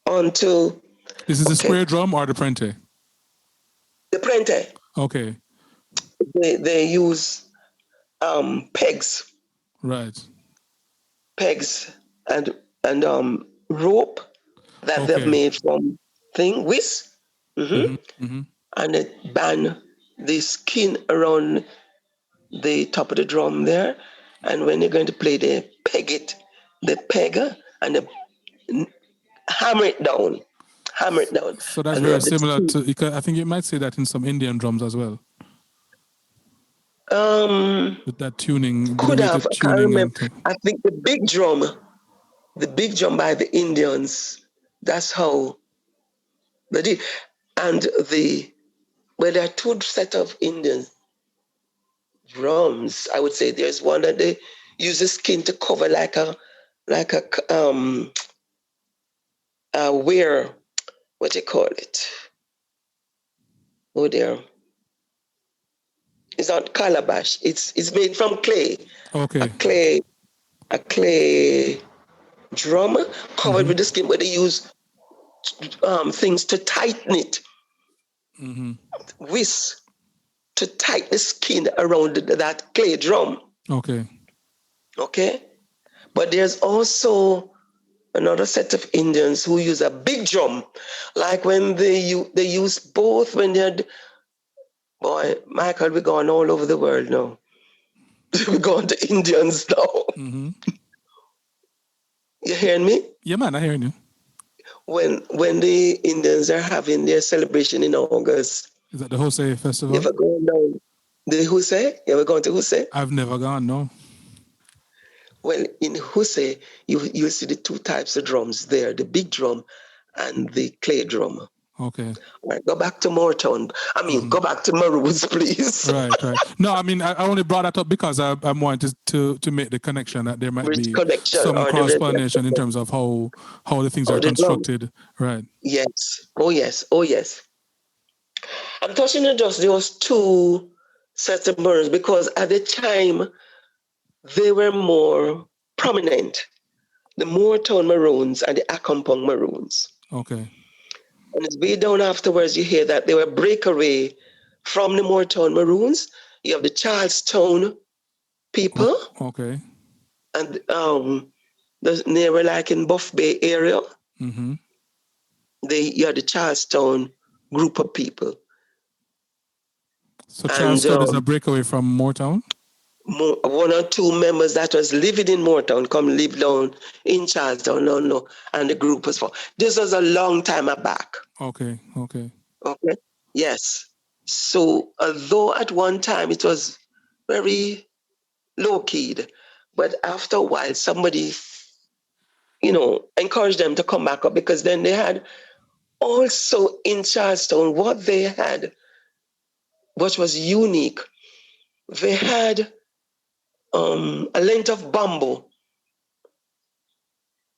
onto. This is the square drum or the prente? The prente. Okay. They use pegs. Right. Pegs and rope that they've made from whisk. Mm-hmm. Mm-hmm. And it band the skin around the top of the drum there. And when you're going to play, they peg it, the pegger, and they hammer it down. So that's very similar to, I think you might say that in some Indian drums as well. With that tuning. Could have, I can't remember. I think the big drum by the Indians, that's how they did. And there are two set of Indian drums. I would say there's one that they use the skin to cover like a what do you call it? Oh dear. It's not calabash. It's made from clay. Okay. A clay drum covered with the skin, where they use things to tighten it. Mm-hmm. Whisk to tighten the skin around that clay drum. Okay. But there's also another set of Indians who use a big drum, like when they use both when they're. Boy, Michael, we're going all over the world now. We're going to Indians now. Mm-hmm. You hearing me? Yeah, man, I'm hearing you. When the Indians are having their celebration in August. Is that the Jose Festival? You ever going down the Jose? You ever gone to Jose? I've never gone, no. Well, in Jose, you'll see the two types of drums there, the big drum and the clay drum. Okay. All right, go back to Moortown. Go back to Maroons, please. Right. No, I only brought that up because I wanted to make the connection that there might be some cross-pollination in terms of how the things are constructed. Right. Yes. Oh, yes. I'm touching on just those two sets of Maroons because at the time, they were more prominent. The Moortown Maroons and the Akompong Maroons. Okay. And it's way down afterwards, you hear that they were breakaway from the Moortown Maroons. You have the Charlestown people. Okay. And they were like in Buff Bay area. Mm-hmm. You had the Charlestown group of people. So Charlestown is a breakaway from Moortown? One or two members that was living in Moortown come live down in Charlestown, no, and the group was formed. This was a long time back. Okay. Yes. So although at one time it was very low-keyed, But after a while, somebody, encouraged them to come back up, because then they had also in Charleston, what they had, what was unique, they had a length of bamboo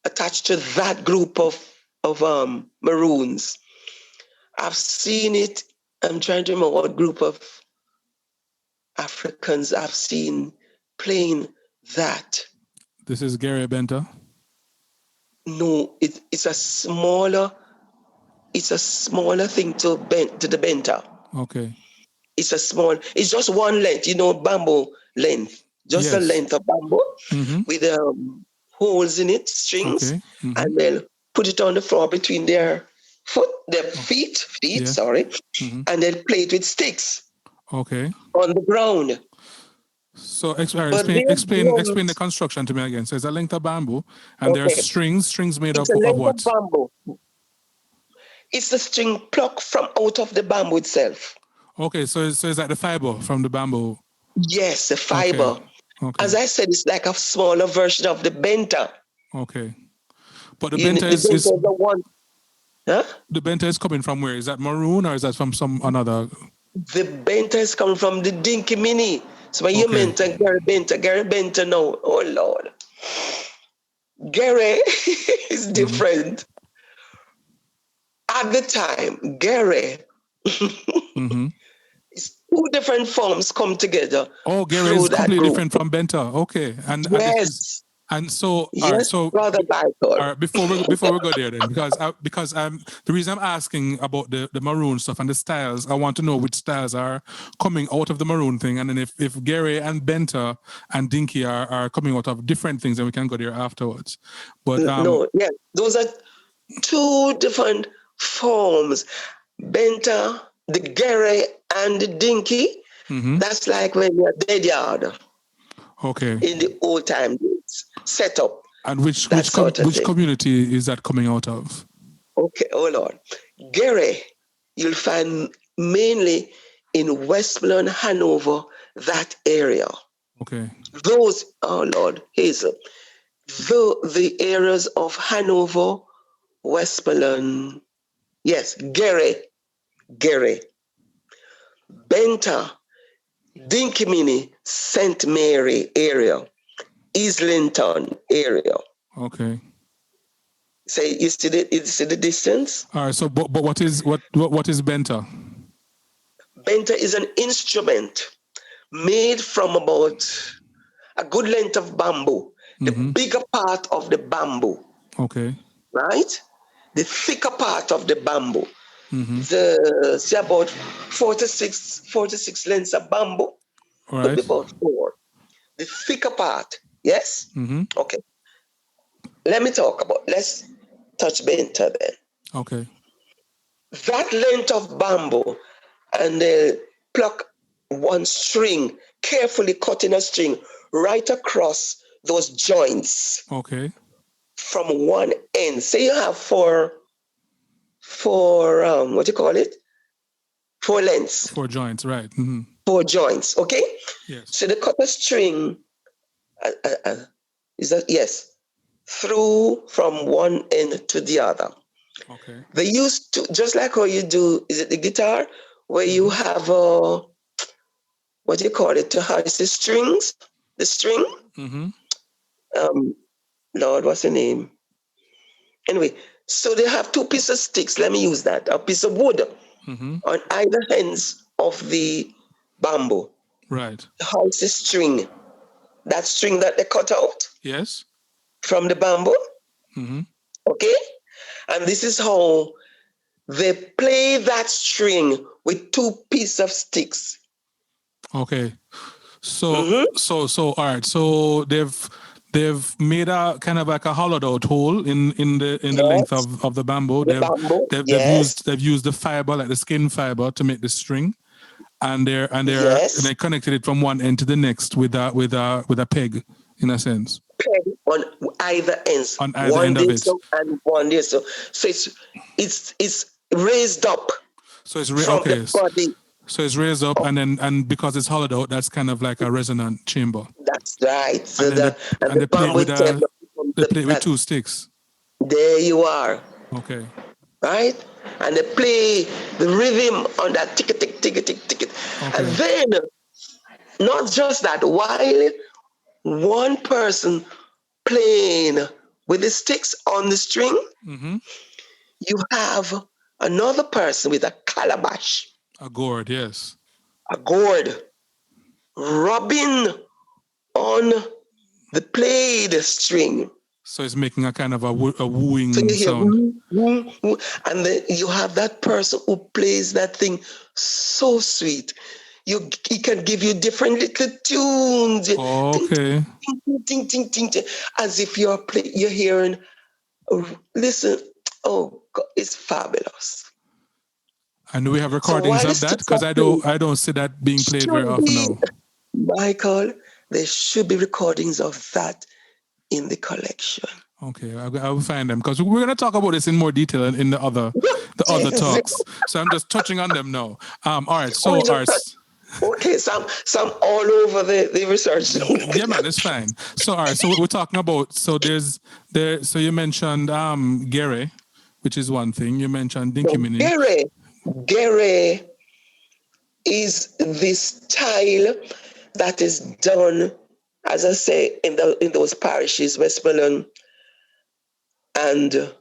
attached to that group of maroons. I've seen it. I'm trying to remember what group of Africans I've seen playing that. This is Gary Benter. No, it's a smaller thing to the benter. Okay. It's just one length, bamboo length, just a length of bamboo with holes in it, strings, and they'll put it on the floor between their feet, and they'll play it with sticks. Okay. On the ground. So explain the construction to me again. So it's a length of bamboo, and there's strings made of what? Of bamboo. It's the string plucked from out of the bamboo itself. Okay, so it's like the fiber from the bamboo. Yes, the fiber. Okay. As I said, it's like a smaller version of the benter. Okay, but the benter is the one. Huh? The benter is coming from where? Is that maroon or is that from some another? The benter is coming from the dinky mini. So when you mention Gary Benter now, oh Lord, Gary is different. At the time, Gary, it's two different forms come together. Oh, Gary is completely different from Benter. Okay, and yes. And so, yes, all right, so brother all right, before we go there, then, because the reason I'm asking about the maroon stuff and the styles, I want to know which styles are coming out of the maroon thing, and then if Gary and Benter and Dinky are coming out of different things, then we can go there afterwards. But those are two different forms. Benter, the Gary, and the Dinky. That's like when you're dead yard. Okay. In the old time set up. And which community is that coming out of? Okay, oh Lord. Gary, you'll find mainly in Westmoreland, Hanover, that area. Okay. Those, oh Lord, Hazel. The areas of Hanover, Westmoreland, yes, Gary, Benter, Dinky Mini, St. Mary area, Islington area. Okay. Say, you see the distance? All right. So, but what is Benter? Benter is an instrument made from about a good length of bamboo. The bigger part of the bamboo. Okay. Right? The thicker part of the bamboo. Say about 46 lengths of bamboo. All right. Could be about 4. The thicker part. Yes? Okay. Let's touch Benter then. Okay. That length of bamboo, and they'll pluck one string, carefully cutting a string right across those joints. Okay. From one end. Say you have four what do you call it? 4 lengths. 4 joints, right. 4 joints, okay? Yes. So they cut a string, is that, yes, through from one end to the other. Okay. They used to, just like how you do, is it the guitar, where you have what do you call it, to harness the strings, the string? Lord, what's the name? Anyway, so they have 2 pieces of sticks, let me use that, a piece of wood on either ends of the bamboo. Right. Harness the string, that string that they cut out. Yes. From the bamboo. Okay? And this is how they play that string with 2 pieces of sticks. Okay. So all right. So they've made a kind of like a hollowed out hole in the length of the bamboo. They've used the fiber, like the skin fiber, to make the string. And they connected it from one end to the next with a peg, in a sense. Peg on either ends. On either end of it. And one there. So it's raised up. So it's the body. So it's raised up, and because it's hollowed out, that's kind of like a resonant chamber. That's right. So And then the they play it bamboo with table they play it with that, 2 sticks. there you are. Okay. Right? And they play the rhythm on that tick tick tick tick tick. And Okay. then not just that, while one person playing with the sticks on the string, Mm-hmm. you have another person with a calabash, A gourd, yes. a gourd, rubbing on the played string. So it's making a kind of a So wooing you hear, sound. and then you have that person who plays that thing so sweet. He can give you different little tunes. Okay. Ting, ting, ting, ting, ting, ting, as if you're hearing. Listen, oh God, it's fabulous. And do we have So recordings while the of that? sticks Because are playing, I don't see that being played very should often be, now. Michael, there should be recordings of that in the collection. Okay, I will find them because we're going to talk about this in more detail in the other talks. So I'm just touching on them now. All right. So okay, some all over the research. yeah, man, it's fine. So all right. So we're talking about so So you mentioned Gary, which is one thing. You mentioned Dinky Mini. Gere is this style that is done, as I say, in those parishes, Westmoreland, and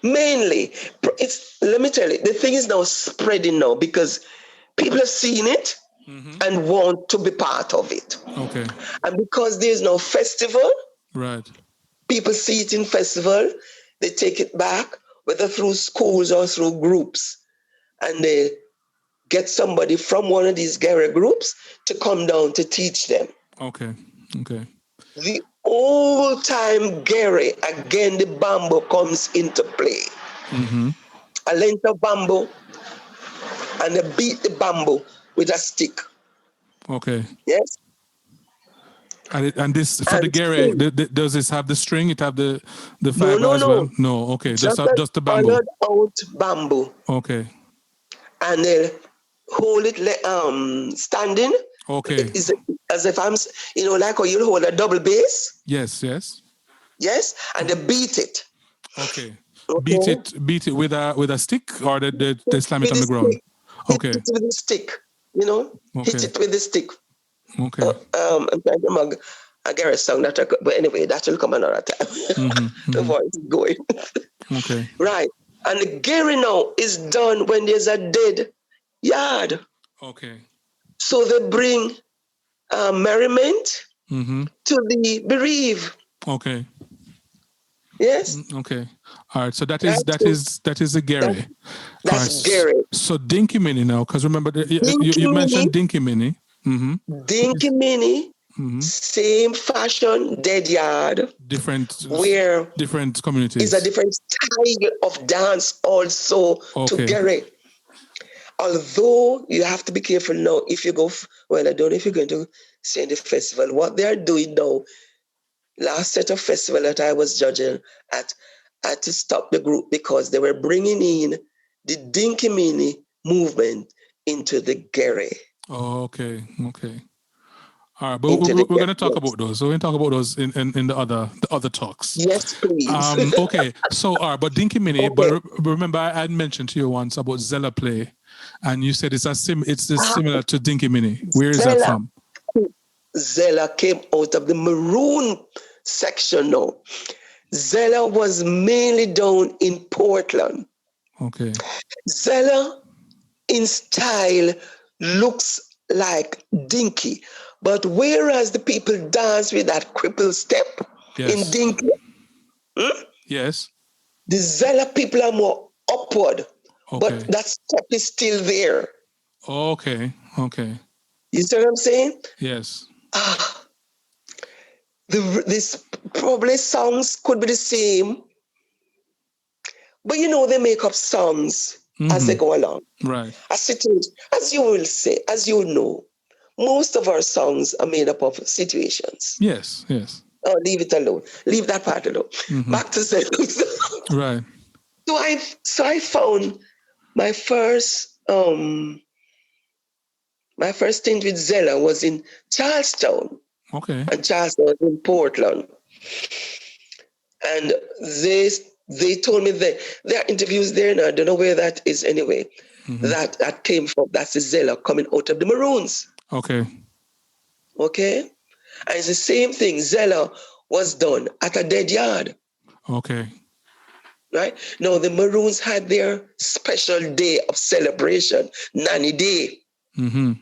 mainly let me tell you, the thing is now spreading now because people have seen it and want to be part of it. Okay. And because there's no festival, right, people see it in festival, they take it back, whether through schools or through groups, and they get somebody from one of these Gere groups to come down to teach them. Okay. The old time Gere, again, the bamboo comes into play. A length of bamboo, and they beat the bamboo with a stick. Okay. Yes. And this for the Gere, does this have the string? It have the fiber as well? No. Okay. Just the bamboo. Hollowed out bamboo. Okay. And they hold it standing. Okay. Is as if I'm, like how you hold a double bass. Yes. Yes, and they beat it. Okay. Beat it with a stick, or they slam it on the ground. Stick. Okay. Hit it with a stick. Okay. Hit it with the stick. Okay. I'm trying to mug a Gareth song but anyway, that will come another time. The voice is going. Okay. Right. And the Gary now is done when there's a dead yard. Okay. So they bring merriment to the bereaved. Okay. Yes. Okay. All right. So that is a Gary. That's Gary. So Dinky Mini now, because remember you mentioned Dinky Mini. Dinky Mini, same fashion, dead yard. Different communities. It's a different style of dance also to Gary. Although you have to be careful now if you go, I don't know if you're going to see in the festival, what they're doing now, last set of festival that I was judging at, I had to stop the group because they were bringing in the Dinky Mini movement into the Gary. Oh, okay. All right, but we're going to talk about those. So we're going to talk about those in the other talks. Yes, please. Okay. So, all right, but Dinky Mini. But remember, I had mentioned to you once about Zella Play, and you said it's similar to Dinky Mini. Where is that from? Zella came out of the maroon section now. Zella was mainly down in Portland. Okay. Zella, in style, looks like Dinky. But whereas the people dance with that cripple step in Dinky, yes, the Zella people are more upward, but that step is still there. Okay. You see what I'm saying? Yes. This probably songs could be the same, but they make up songs as they go along. Right. As you will say, as you know, most of our songs are made up of situations. Yes. Oh, leave it alone. Leave that part alone. Back to songs. Right. So I found my first stint with Zella was in Charlestown. Okay. And Charleston was in Portland. And they told me that there are interviews there now. I don't know where that is anyway. Mm-hmm. That came from, that's the Zeller coming out of the Maroons. Okay. Okay? And it's the same thing. Zeller was done at a dead yard. Okay. Right? Now, the Maroons had their special day of celebration, Nanny Day. Mm-hmm.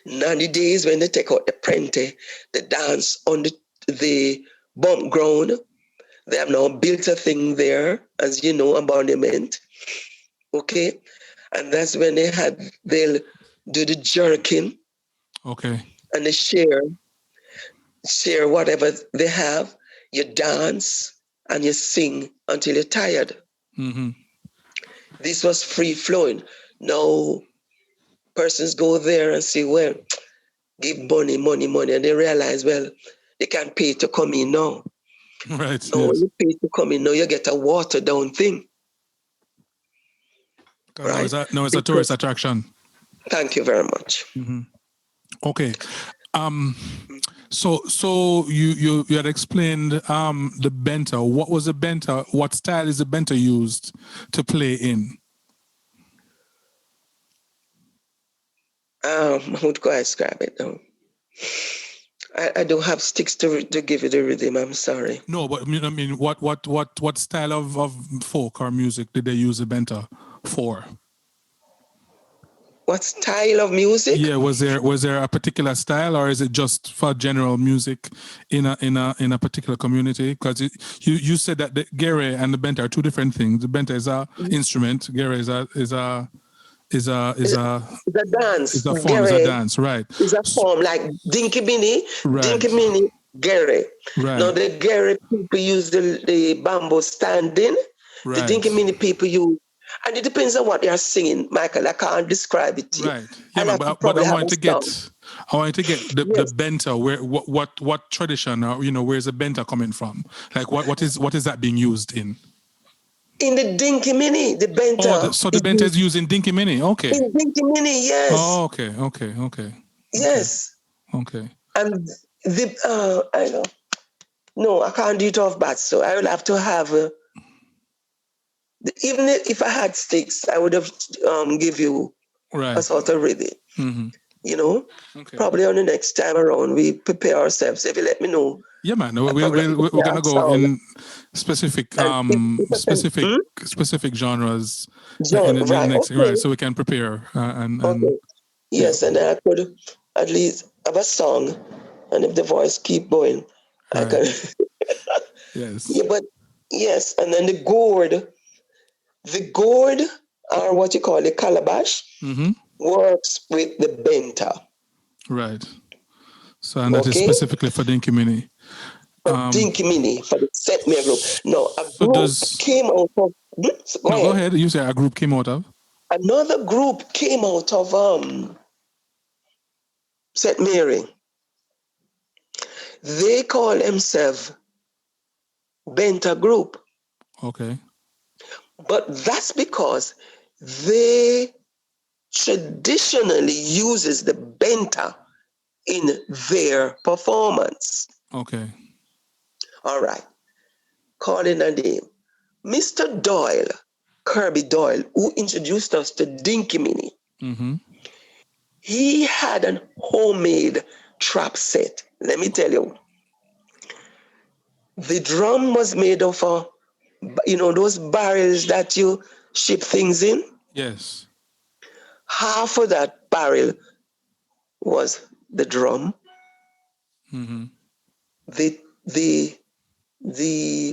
Nanny Day is when they take out the prente, the dance on the bump ground. They have now built a thing there, as you know, a monument. Okay? And that's when they'll do the jerking. Okay. And they share whatever they have. You dance and you sing until you're tired. Mm-hmm. This was free flowing. Now, persons go there and say, well, give money, and they realize, well, they can't pay to come in now. Right. No, Yes. you pay to come in now, you get a watered down thing. Right? No, it's a tourist attraction. Thank you very much. Mm-hmm. Okay. So you had explained the benta. What was the benta? What style is the benta used to play in? How would I describe it now? I don't have sticks to give you the rhythm. I'm sorry. No, but I mean, what style of folk or music did they use the benta for? What style of music? Yeah, was there a particular style, or is it just for general music in a particular community? Because you said that the gere and the benta are two different things. The benta is a instrument. Gere is a dance. It's a form. It's a dance, right? It's a form like dinky mini, gere. Right. Now the gere people use the bamboo standing. Right. The dinky mini people use. And it depends on what they are singing, Michael. I can't describe it to you. Right. Yeah, but I wanted to get the benta. Where what tradition, or where's the benta coming from? Like what is that being used in? In the dinky mini, the benta. Oh, so the benta is used in dinky mini. Okay. In dinky mini, yes. Oh, okay. Yes. Okay. And I know. No, I can't do it off bat. So I will have to have. Even if I had sticks, I would have give you a sort of rhythm. Mm-hmm. Probably on the next time around, we prepare ourselves. If you let me know. Yeah, man. We're gonna go in specific specific genres in the next, right? So we can prepare and yes, and I could at least have a song, and if the voice keep going, I can. Yes. Yeah, but yes, and then the gourd. The gourd, or what you call the calabash, works with the benta. Right. So, and that is specifically for Dinky Mini. Dinky Mini, for the set me group. No, a group came out of... Go ahead. You say a group came out of? Another group came out of St. Mary. They call themselves Benta Group. Okay. But that's because they traditionally uses the benta in their performance. Okay. All right. Calling a name. Mr. Doyle, Kirby Doyle, who introduced us to Dinky Mini, he had a homemade trap set. Let me tell you. The drum was made of those barrels that you ship things in? Yes. Half of that barrel was the drum. Mm-hmm. The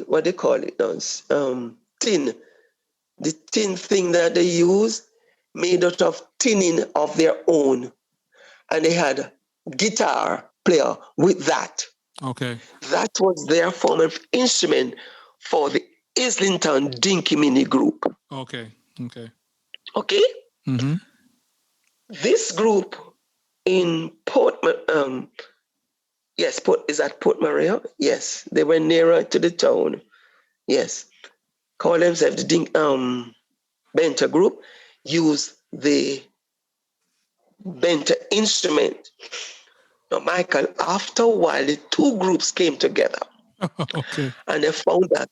what they call it now? Tin. The tin thing that they use made out of tinning of their own. And they had guitar player with that. Okay. That was their form of instrument for the Islington Dinky Mini group. Okay. Mm-hmm. This group in Port Maria? Yes, they were nearer to the town. Yes, call themselves the Benta group. Use the Benta instrument. Now, Michael, after a while, the two groups came together. Okay. And they found that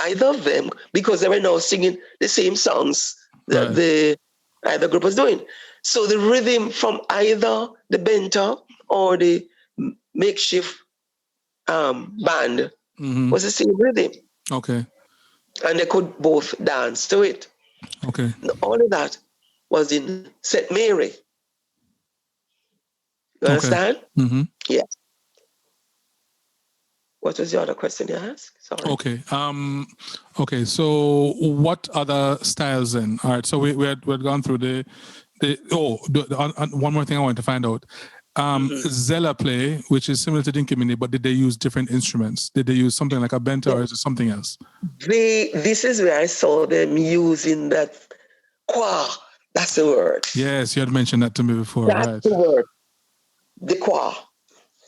either of them, because they were now singing the same songs that Right. the other group was doing. So the rhythm from either the benta or the makeshift band was the same rhythm. Okay. And they could both dance to it. Okay. And all of that was in St. Mary. You Okay. understand? Mm-hmm. Yeah. What was the other question you asked? Sorry. Okay. Okay. So, what other styles then? All right. So we had gone through one more thing I wanted to find out. Zella play, which is similar to Dinky Mini, but did they use different instruments? Did they use something like a benta or is it something else? This is where I saw them using that qua. That's the word. Yes, you had mentioned that to me before. That's Right. the word. The qua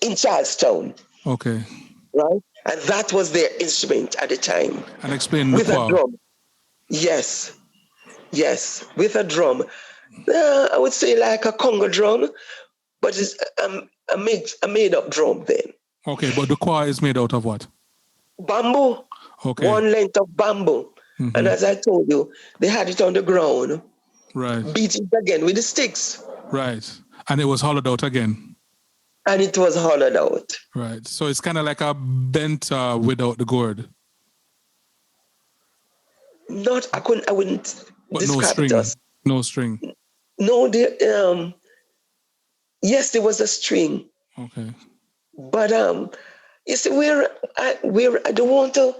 in Charlestown. Okay. Right? And that was their instrument at the time. And explain the with qua. A drum. Yes. Yes. With a drum. I would say like a Congo drum, but it's a made up drum then. Okay, but the qua is made out of what? Bamboo. Okay. One length of bamboo. And as I told you, they had it on the ground. Right. Beat it again with the sticks. Right. And it was hollowed out again. And it was hollowed out. Right. So it's kind of like a bent without the gourd. I wouldn't but describe no string. it as. No string. No, yes, there was a string. Okay. But you see, I don't want to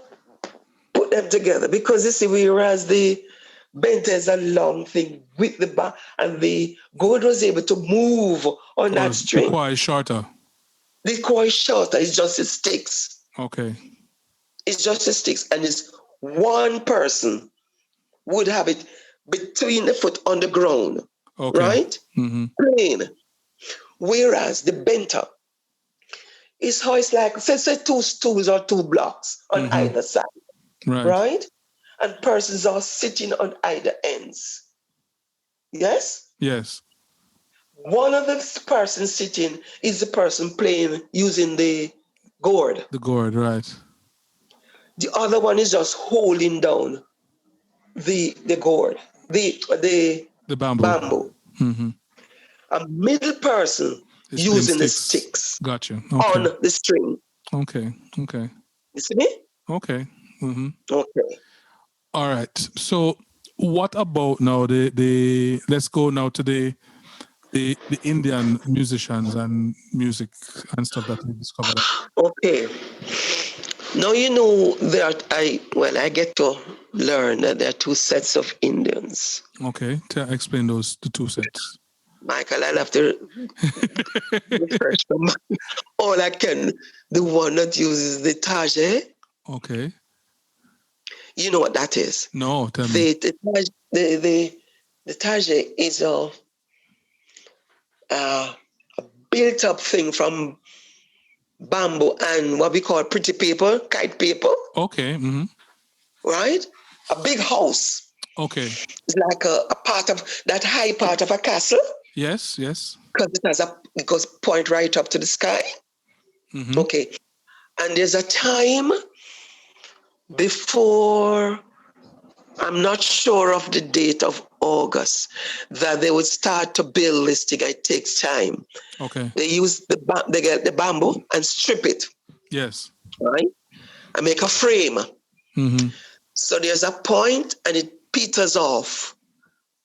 put them together because you see, whereas the bent is a long thing with the bar, and the gourd was able to move on that string. The qua is shorter. The qua is shorter. It's just the sticks. Okay. It's just the sticks, and it's one person would have it between the foot on the ground. Okay. Right? Plain. Whereas the benter is how it's like, say two stools or two blocks on either side. Right? And persons are sitting on either ends. Yes? Yes. One of the persons sitting is the person playing using the gourd. The gourd, right. The other one is just holding down the gourd, the bamboo. A middle person is using the sticks. Gotcha. Okay. On the string. Okay. Okay. You see me? Okay. Okay. All right. So what about now the let's go now to the Indian musicians and music and stuff that we discovered. Okay. Now you know that I get to learn that there are two sets of Indians. Okay. Explain the two sets. Michael, I'll have to refresh them. All I can, the one that uses the Tajé. Okay. You know what that is? No, tell me. The Tajé is a built-up thing from bamboo and what we call pretty paper, kite paper. Okay. Right? A big house. Okay. It's like a part of that high part of a castle. Yes, yes. Because it goes point right up to the sky. Okay. And there's a time before, I'm not sure of the date of August, that they would start to build this thing. It takes time. Okay. They use they get the bamboo and strip it. Yes. Right? And make a frame. So there's a point and it peters off.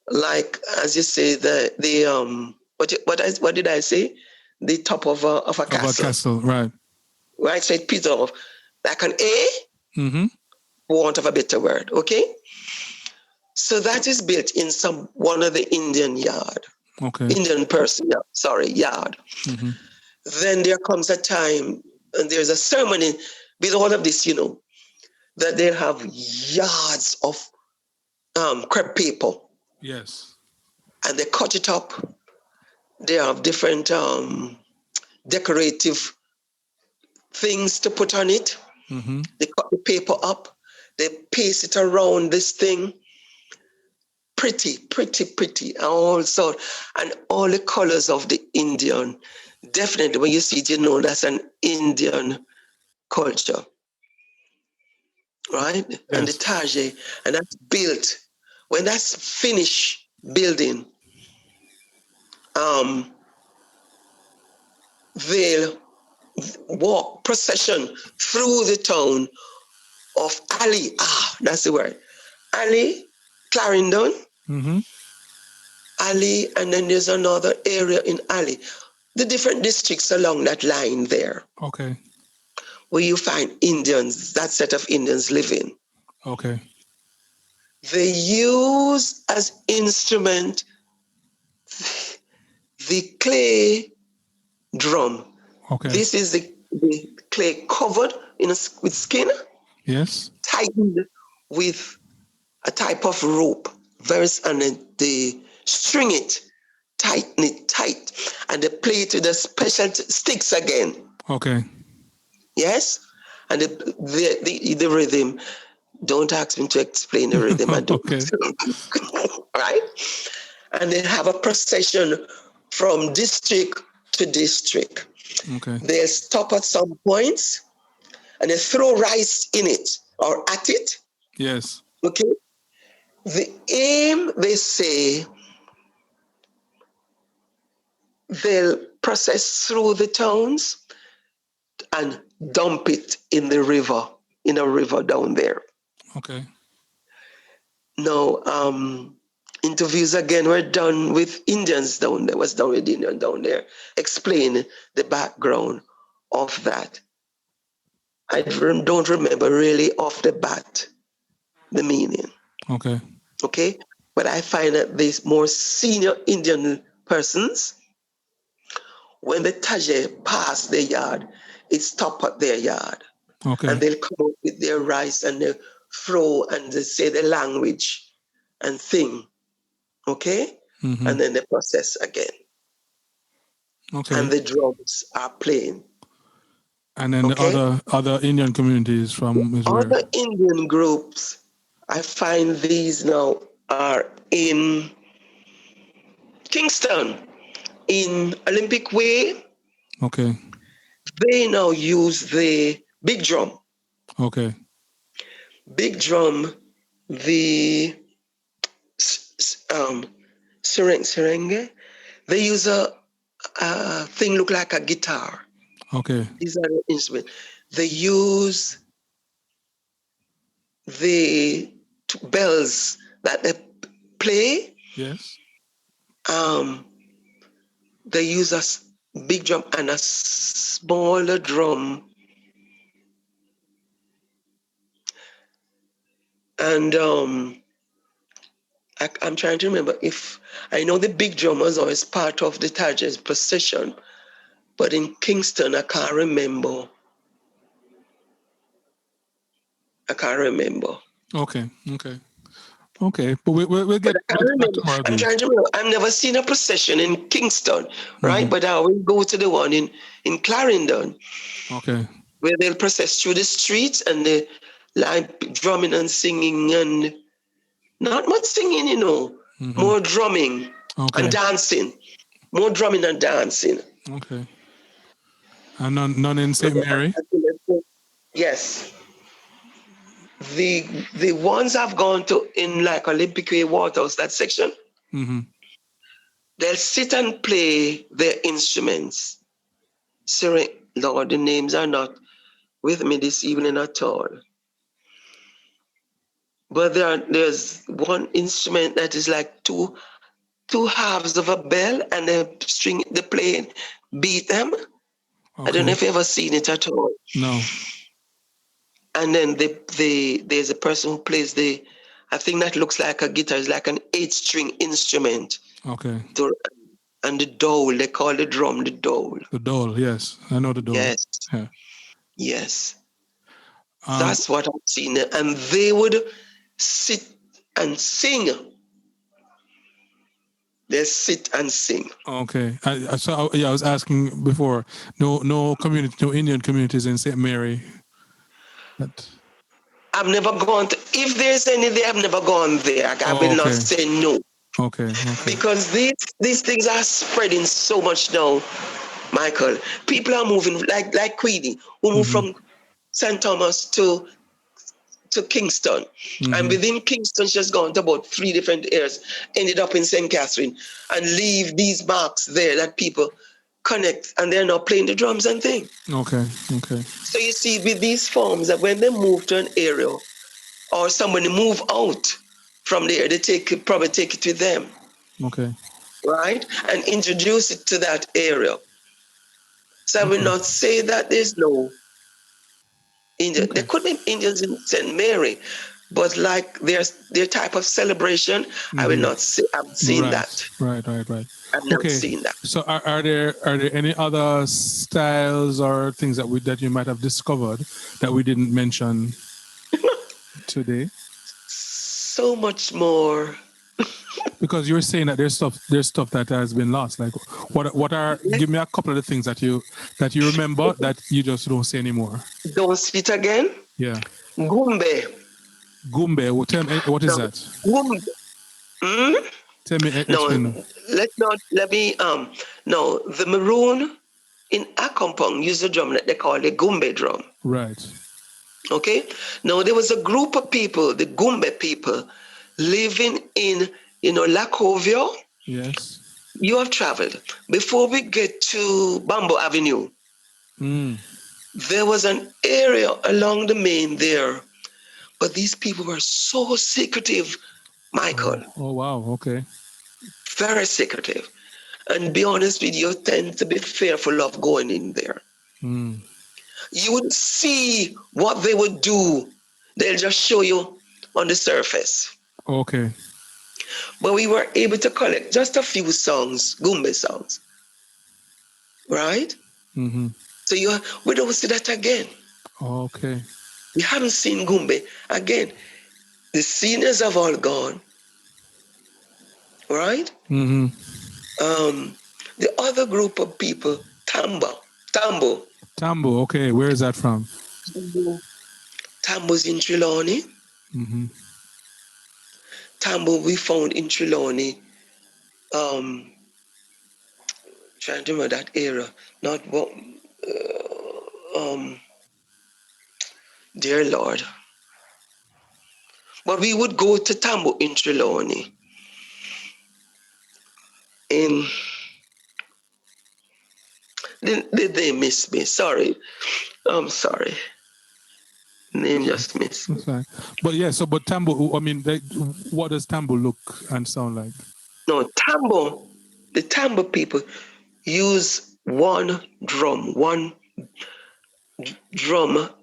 Like, as you say, what did I say? The top of a castle. Of a castle, right. Right, so it peters off. Like an A, for want of a better word, okay? So that is built in one of the Indian yard. Okay. Indian person, yard. Then there comes a time, and there's a ceremony with all of this, that they have yards of crepe paper. Yes. And they cut it up. They have different decorative things to put on it. They cut the paper up. They paste it around this thing. Pretty. And all the colors of the Indian, definitely when you see it, you know that's an Indian culture, right? Yes. And the Taj, and that's built. When that's finished building, they'll walk procession through the town of Ali. That's the word. Ali, Clarendon, Ali, and then there's another area in Ali. The different districts along that line there. Okay. Where you find Indians, that set of Indians living. Okay. They use as instrument the clay drum. Okay. This is the clay covered with skin. Yes. Tightened with a type of rope. And they string it, tighten it tight, and they play it with the special sticks again. Okay. Yes? And the rhythm, don't ask me to explain the rhythm. I don't. Okay. Right? And they have a procession from district to district. Okay. They stop at some points and they throw rice in it or at it. Yes. Okay? The aim, they say, they'll process through the towns and dump it in the river, in a river down there. Okay. Now, interviews again were done with Indians down there, was done with Indians down there, explain the background of that. I don't remember really off the bat the meaning. Okay. Okay? But I find that these more senior Indian persons, when the Tajay pass their yard, it stop at their yard. Okay. And they'll come out with their rice and they throw and they say the language and sing. Okay? And then they process again. Okay. And the drums are playing. And then the other Indian communities from Israel. Other Indian groups, I find these now are in Kingston, in Olympic Way. Okay. They now use the big drum. Okay. Big drum, the serenge. They use a thing look like a guitar. Okay. These are the instruments. They use the bells that they play. Yes. They use a big drum and a smaller drum. And I'm trying to remember if I know the big drum was always part of the Taj's procession, but in Kingston, I can't remember. Okay. But we'll get back to more of I'm these. trying to remember. I've never seen a procession in Kingston, right? But I will go to the one in Clarendon. Okay. Where they'll process through the streets and they like drumming and singing and not much singing, more drumming and dancing. More drumming and dancing. Okay. And none in St. Mary? Yes. The ones I've gone to in like Olympic Way Waterhouse, that section, they'll sit and play their instruments. Sorry, Lord, the names are not with me this evening at all. But there's one instrument that is like two halves of a bell and they play, beat them. Okay. I don't know if you've ever seen it at all. No. And then there's a person who plays I think that looks like a guitar. It's like an 8-string instrument. Okay. And the dowel, they call the drum the dowel. The dowel, yes. I know the dowel. Yes. Yeah. Yes. That's what I've seen. And they would sit and sing. They sit and sing. Okay. I was asking before. No Indian communities in St. Mary. I've never gone to. If there's any there, I've never gone there. I will not say no. Okay. Because these things are spreading so much now. Michael. People are moving like Queenie, who moved from St. Thomas to Kingston. And within Kingston, she's gone to about 3 different areas, ended up in St. Catherine, and leave these marks there that people connect, and they're now playing the drums and things. Okay. So you see, with these forms, that when they move to an area, or somebody move out from there, they probably take it with them. Okay. Right? And introduce it to that area. So I will not say that there's no Indian. There could be Indians in St. Mary, but like their type of celebration, I will not say I've seen that. Right. I've not seen that. So are there any other styles or things that you might have discovered that we didn't mention today? So much more. Because you're saying that there's stuff that has been lost. Like what are give me a couple of the things that you remember that you just don't say anymore. Don't see it again? Yeah. Gumbe. Well, tell me, what is that? Gumbe. Tell me, explain. No, the Maroon in Akampong use a drum that they call the Gumbe drum. Right. Okay? Now, there was a group of people, the Gumbe people, living in, Lacovio. Yes. You have traveled. Before we get to Bamboo Avenue, there was an area along the main there, but these people were so secretive, Michael. Oh wow, okay. Very secretive. And be honest with you, tend to be fearful of going in there. You would see what they would do. They'll just show you on the surface. Okay. But we were able to collect just a few songs, Gumbe songs. Right? So we don't see that again. Okay. We haven't seen Gumbe again. The seniors have all gone. Right? The other group of people, Tambo. Tambo, okay. Where is that from? Tambo's in Trelawney. Tambo we found in Trelawney. Trying to remember that era. Not what. Dear Lord. But we would go to Tambo in Trelawney. Did they miss me? Sorry. I'm sorry. Name just missed me. Okay. But yeah, but Tambo, I mean, what does Tambo look and sound like? No, the Tambo people use one drum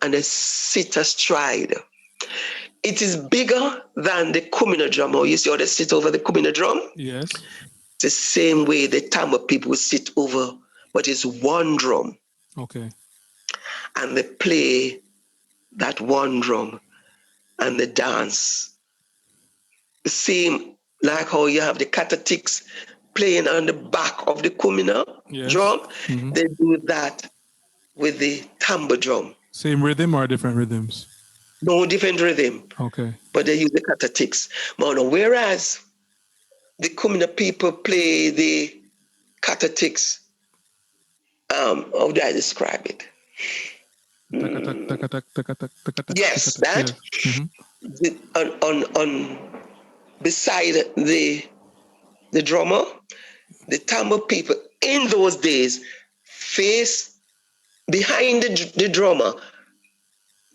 and a sit astride. It is bigger than the Kumina drum. Or you see how they sit over the Kumina drum? Yes. It's the same way the Tambo people will sit over, but it's one drum. Okay. And they play that one drum and they dance. The same like how you have the Catatics playing on the back of the Kumina drum. They do that with the Tambo drum. Same rhythm or different rhythms? No, different rhythm. Okay. But they use the Catatics. Whereas the Kumina people play the Catatics, how do I describe it? Yes, that. On beside the drummer, the Tambo people in those days face behind the drummer.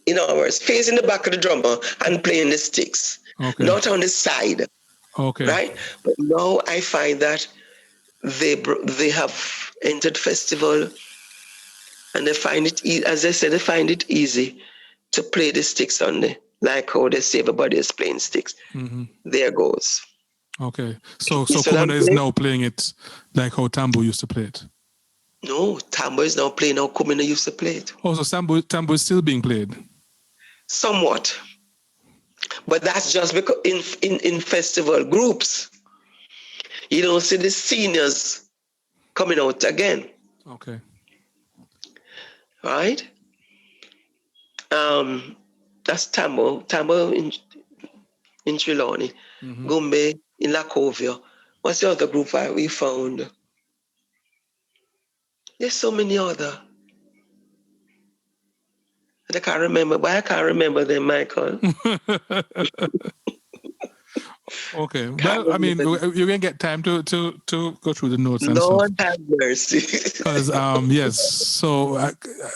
In other words, facing the back of the drummer and playing the sticks, not on the side. Okay. Right? But now I find that they have entered festival and they find it, as I said, they find it easy to play the sticks on like how they say everybody is playing sticks. There goes. Okay. So Kumina is now playing it like how Tambo used to play it? No, Tambo is now playing how Kumina used to play it. Oh, so Tambo is still being played? Somewhat. But that's just because in festival groups, you don't see the seniors coming out again. Okay. Right? That's Tambo in Trelawney, Gumbe in Lacovia. What's the other group we found? There's so many other. And I can't remember, but I can't remember them, Michael. Okay. Well, I mean, you're gonna get time to go through the notes and Lord stuff. have mercy. Because yes, so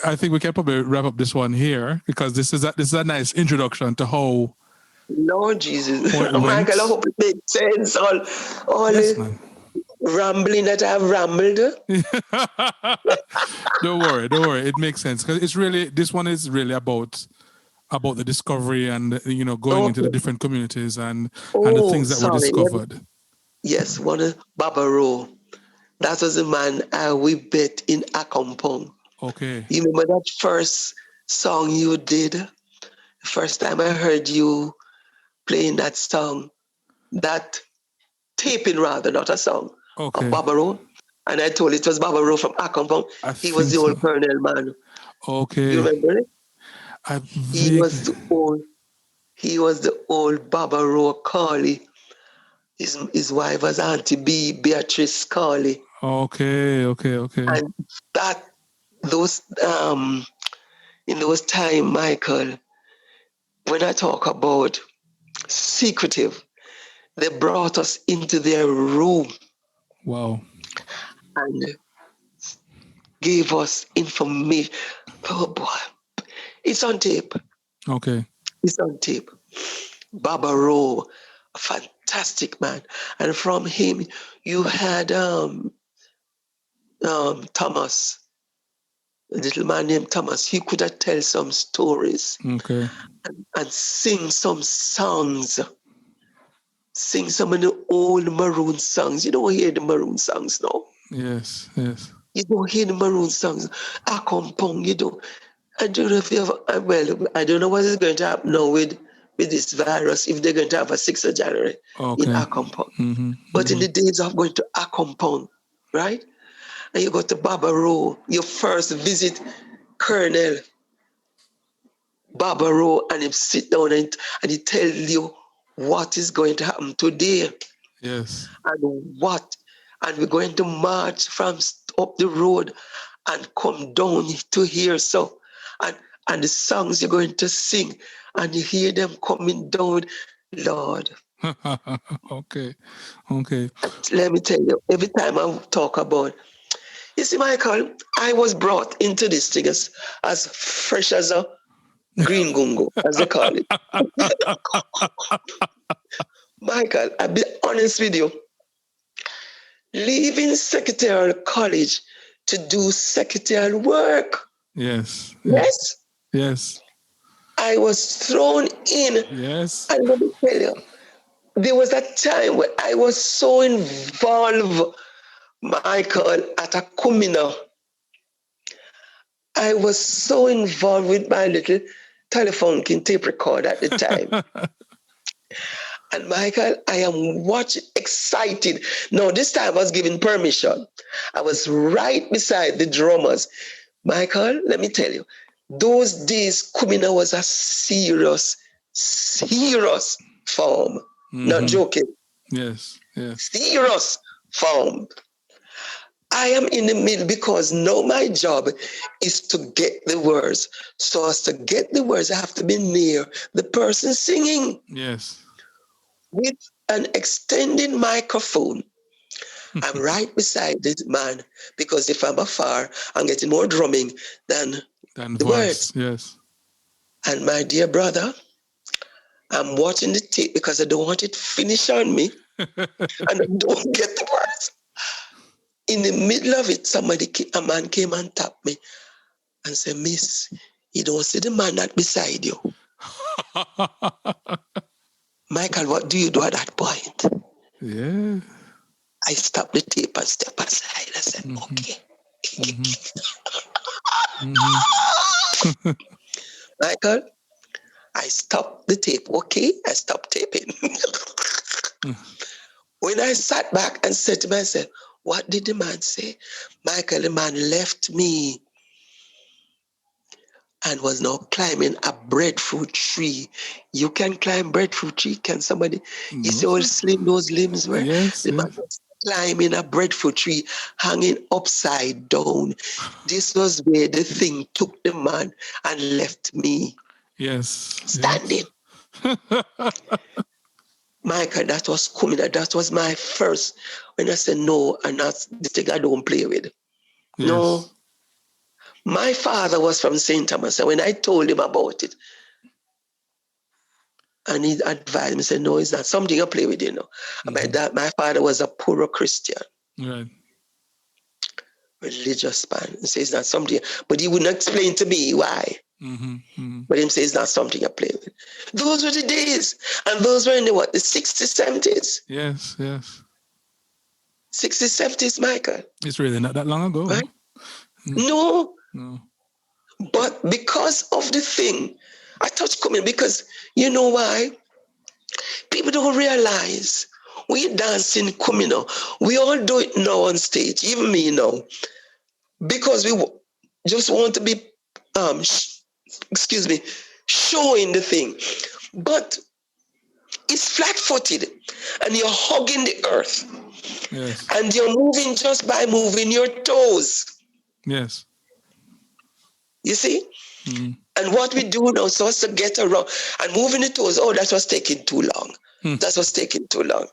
I think we can probably wrap up this one here because this is a nice introduction to how. Lord Jesus. How it went. Michael, I hope it makes sense. All Yes, the man. rambling that I've rambled. Don't worry. It makes sense because it's really, this one is really about the discovery and going into the different communities and the things that were discovered. Yes, one of Barbaro. That was the man we met in Akompong. Okay. You remember that first song you did? The first time I heard you playing that song, that taping rather, not a song, okay. of Barbaro. And I told it was Barbaro from Akompong. He was the old Colonel man. Okay. You remember it? He was the old Barbaro Carly. His wife was Auntie Beatrice Carly. Okay. And in those time, Michael, when I talk about secretive, they brought us into their room. Wow. And gave us information. Oh boy, it's on tape. Okay. It's on tape. Barbaro, a fantastic man. And from him, you had Thomas, a little man named Thomas. He could have tell some stories. Okay. And sing some songs. Sing some of the old Maroon songs. You don't hear the Maroon songs now. Yes. You don't hear the Maroon songs. Akompong, you don't. I don't know if you have, I don't know what is going to happen now with this virus, if they're going to have a 6th of January in Akompong. But in the days of going to Akompong, right? And you go to Barbaro, your first visit Colonel Barbaro, and he sit down and he tell you what is going to happen today. Yes. And we're going to march from up the road and come down to here. So, and the songs you're going to sing, and you hear them coming down, Lord. Okay. Let me tell you, every time I talk about, you see, Michael, I was brought into this thing as fresh as a green gungo, as they call it. Michael, I'll be honest with you. Leaving secretarial college to do secretarial work. Yes. I was thrown in. Yes. And let me tell you, there was a time when I was so involved, Michael, at a Kumina. I was so involved with my little telephone tape recorder at the time. And Michael, I am watching, excited. No, this time I was given permission. I was right beside the drummers. Michael, let me tell you, those days, Kumina was a serious form. Not joking. Yes. Serious form. I am in the middle because now my job is to get the words. So as to get the words, I have to be near the person singing. Yes. With an extended microphone. I'm right beside this man because if I'm afar, I'm getting more drumming than the voice. words. Yes. And my dear brother, I'm watching the tape because I don't want it to finish on me and I don't get the words. In the middle of it, a man came and tapped me and said, "Miss, you don't see the man that beside you." Michael, what do you do at that point? Yeah. I stopped the tape and stepped aside. I said, okay. Michael, I stopped the tape. Okay, I stopped taping. When I sat back and said to myself, what did the man say? Michael, the man left me and was now climbing a breadfruit tree. You can climb breadfruit tree, can somebody? You see how slim those limbs were? Yes. The man was climbing a breadfruit tree, hanging upside down. This was where the thing took the man and left me. Yes. Standing. Yes. Michael, that was coming. That was my first. When I said, no, and that's the thing I don't play with. Yes. No. My father was from St. Thomas, and when I told him about it, and he advised me, said, no, it's not something I play with, you know. Mm-hmm. My father was a poor Christian. Right. Religious man. He says it's not something, but he wouldn't explain to me why. Mm-hmm. Mm-hmm. But he says it's not something I play with. Those were the days. And those were in the 60s, 70s? Yes, yes. 60s, 70s, Michael. It's really not that long ago. Right? No. But because of the thing, I touched coming because you know why? People don't realize we dancing communal. We all do it now on stage, even me now, because we just want to be, showing the thing. But it's flat-footed, and you're hugging the earth. Yes. And you're moving just by moving your toes. Yes. You see? Mm-hmm. And what we do now, so as to get around and moving the toes, that was taking too long. That was taking too long.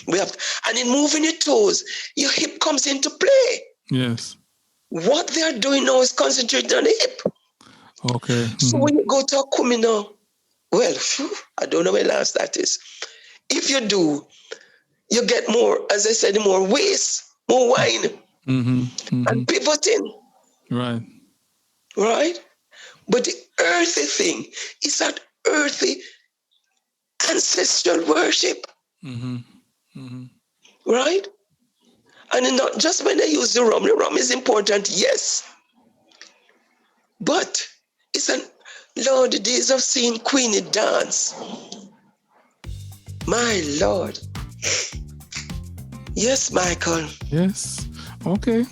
And in moving your toes, your hip comes into play. Yes. What they are doing now is concentrating on the hip. Okay. Mm-hmm. So when you go to a kumino, well, I don't know where last that is. If you do, you get more, as I said, more waist, more wine, and pivoting. Right. Right? But the earthy thing is that earthy ancestral worship. Right? And not just when they use the rum is important, yes. But it's Lord, the days of seeing Queenie dance. My Lord. Yes, Michael. Yes. Okay.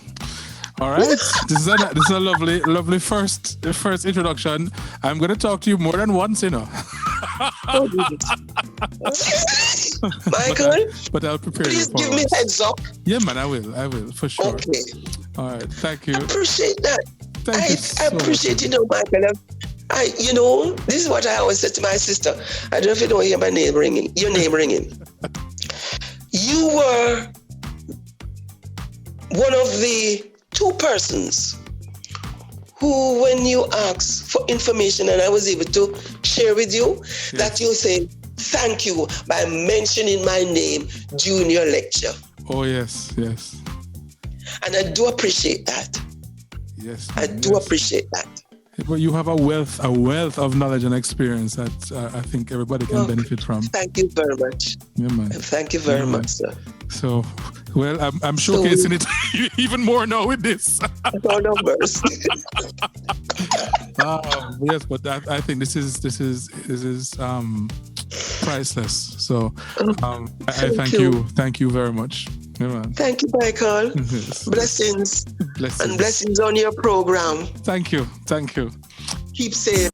All right. This is a lovely first introduction. I'm going to talk to you more than once, you know. Michael, but I'll prepare you. Please give me a heads up. Yeah, man, I will for sure. Okay. All right. Thank you. I appreciate that. I appreciate you, Michael. This is what I always say to my sister. I don't know if you don't hear my name ringing. Your name ringing. You were one of the 2 persons who, when you asked for information and I was able to share with you, that you say thank you by mentioning my name during your lecture. Oh, yes. And I do appreciate that. Yes. I do appreciate that. But you have a wealth of knowledge and experience that I think everybody can benefit from. Thank you very much. Yeah, man. Thank you very much, sir. So, well, I'm showcasing it even more now with this. No numbers. Yes, but I think this is priceless. So, I thank you very much. Yeah, man. Thank you, Michael. Yes. Blessings and blessings on your program. Thank you. Keep safe.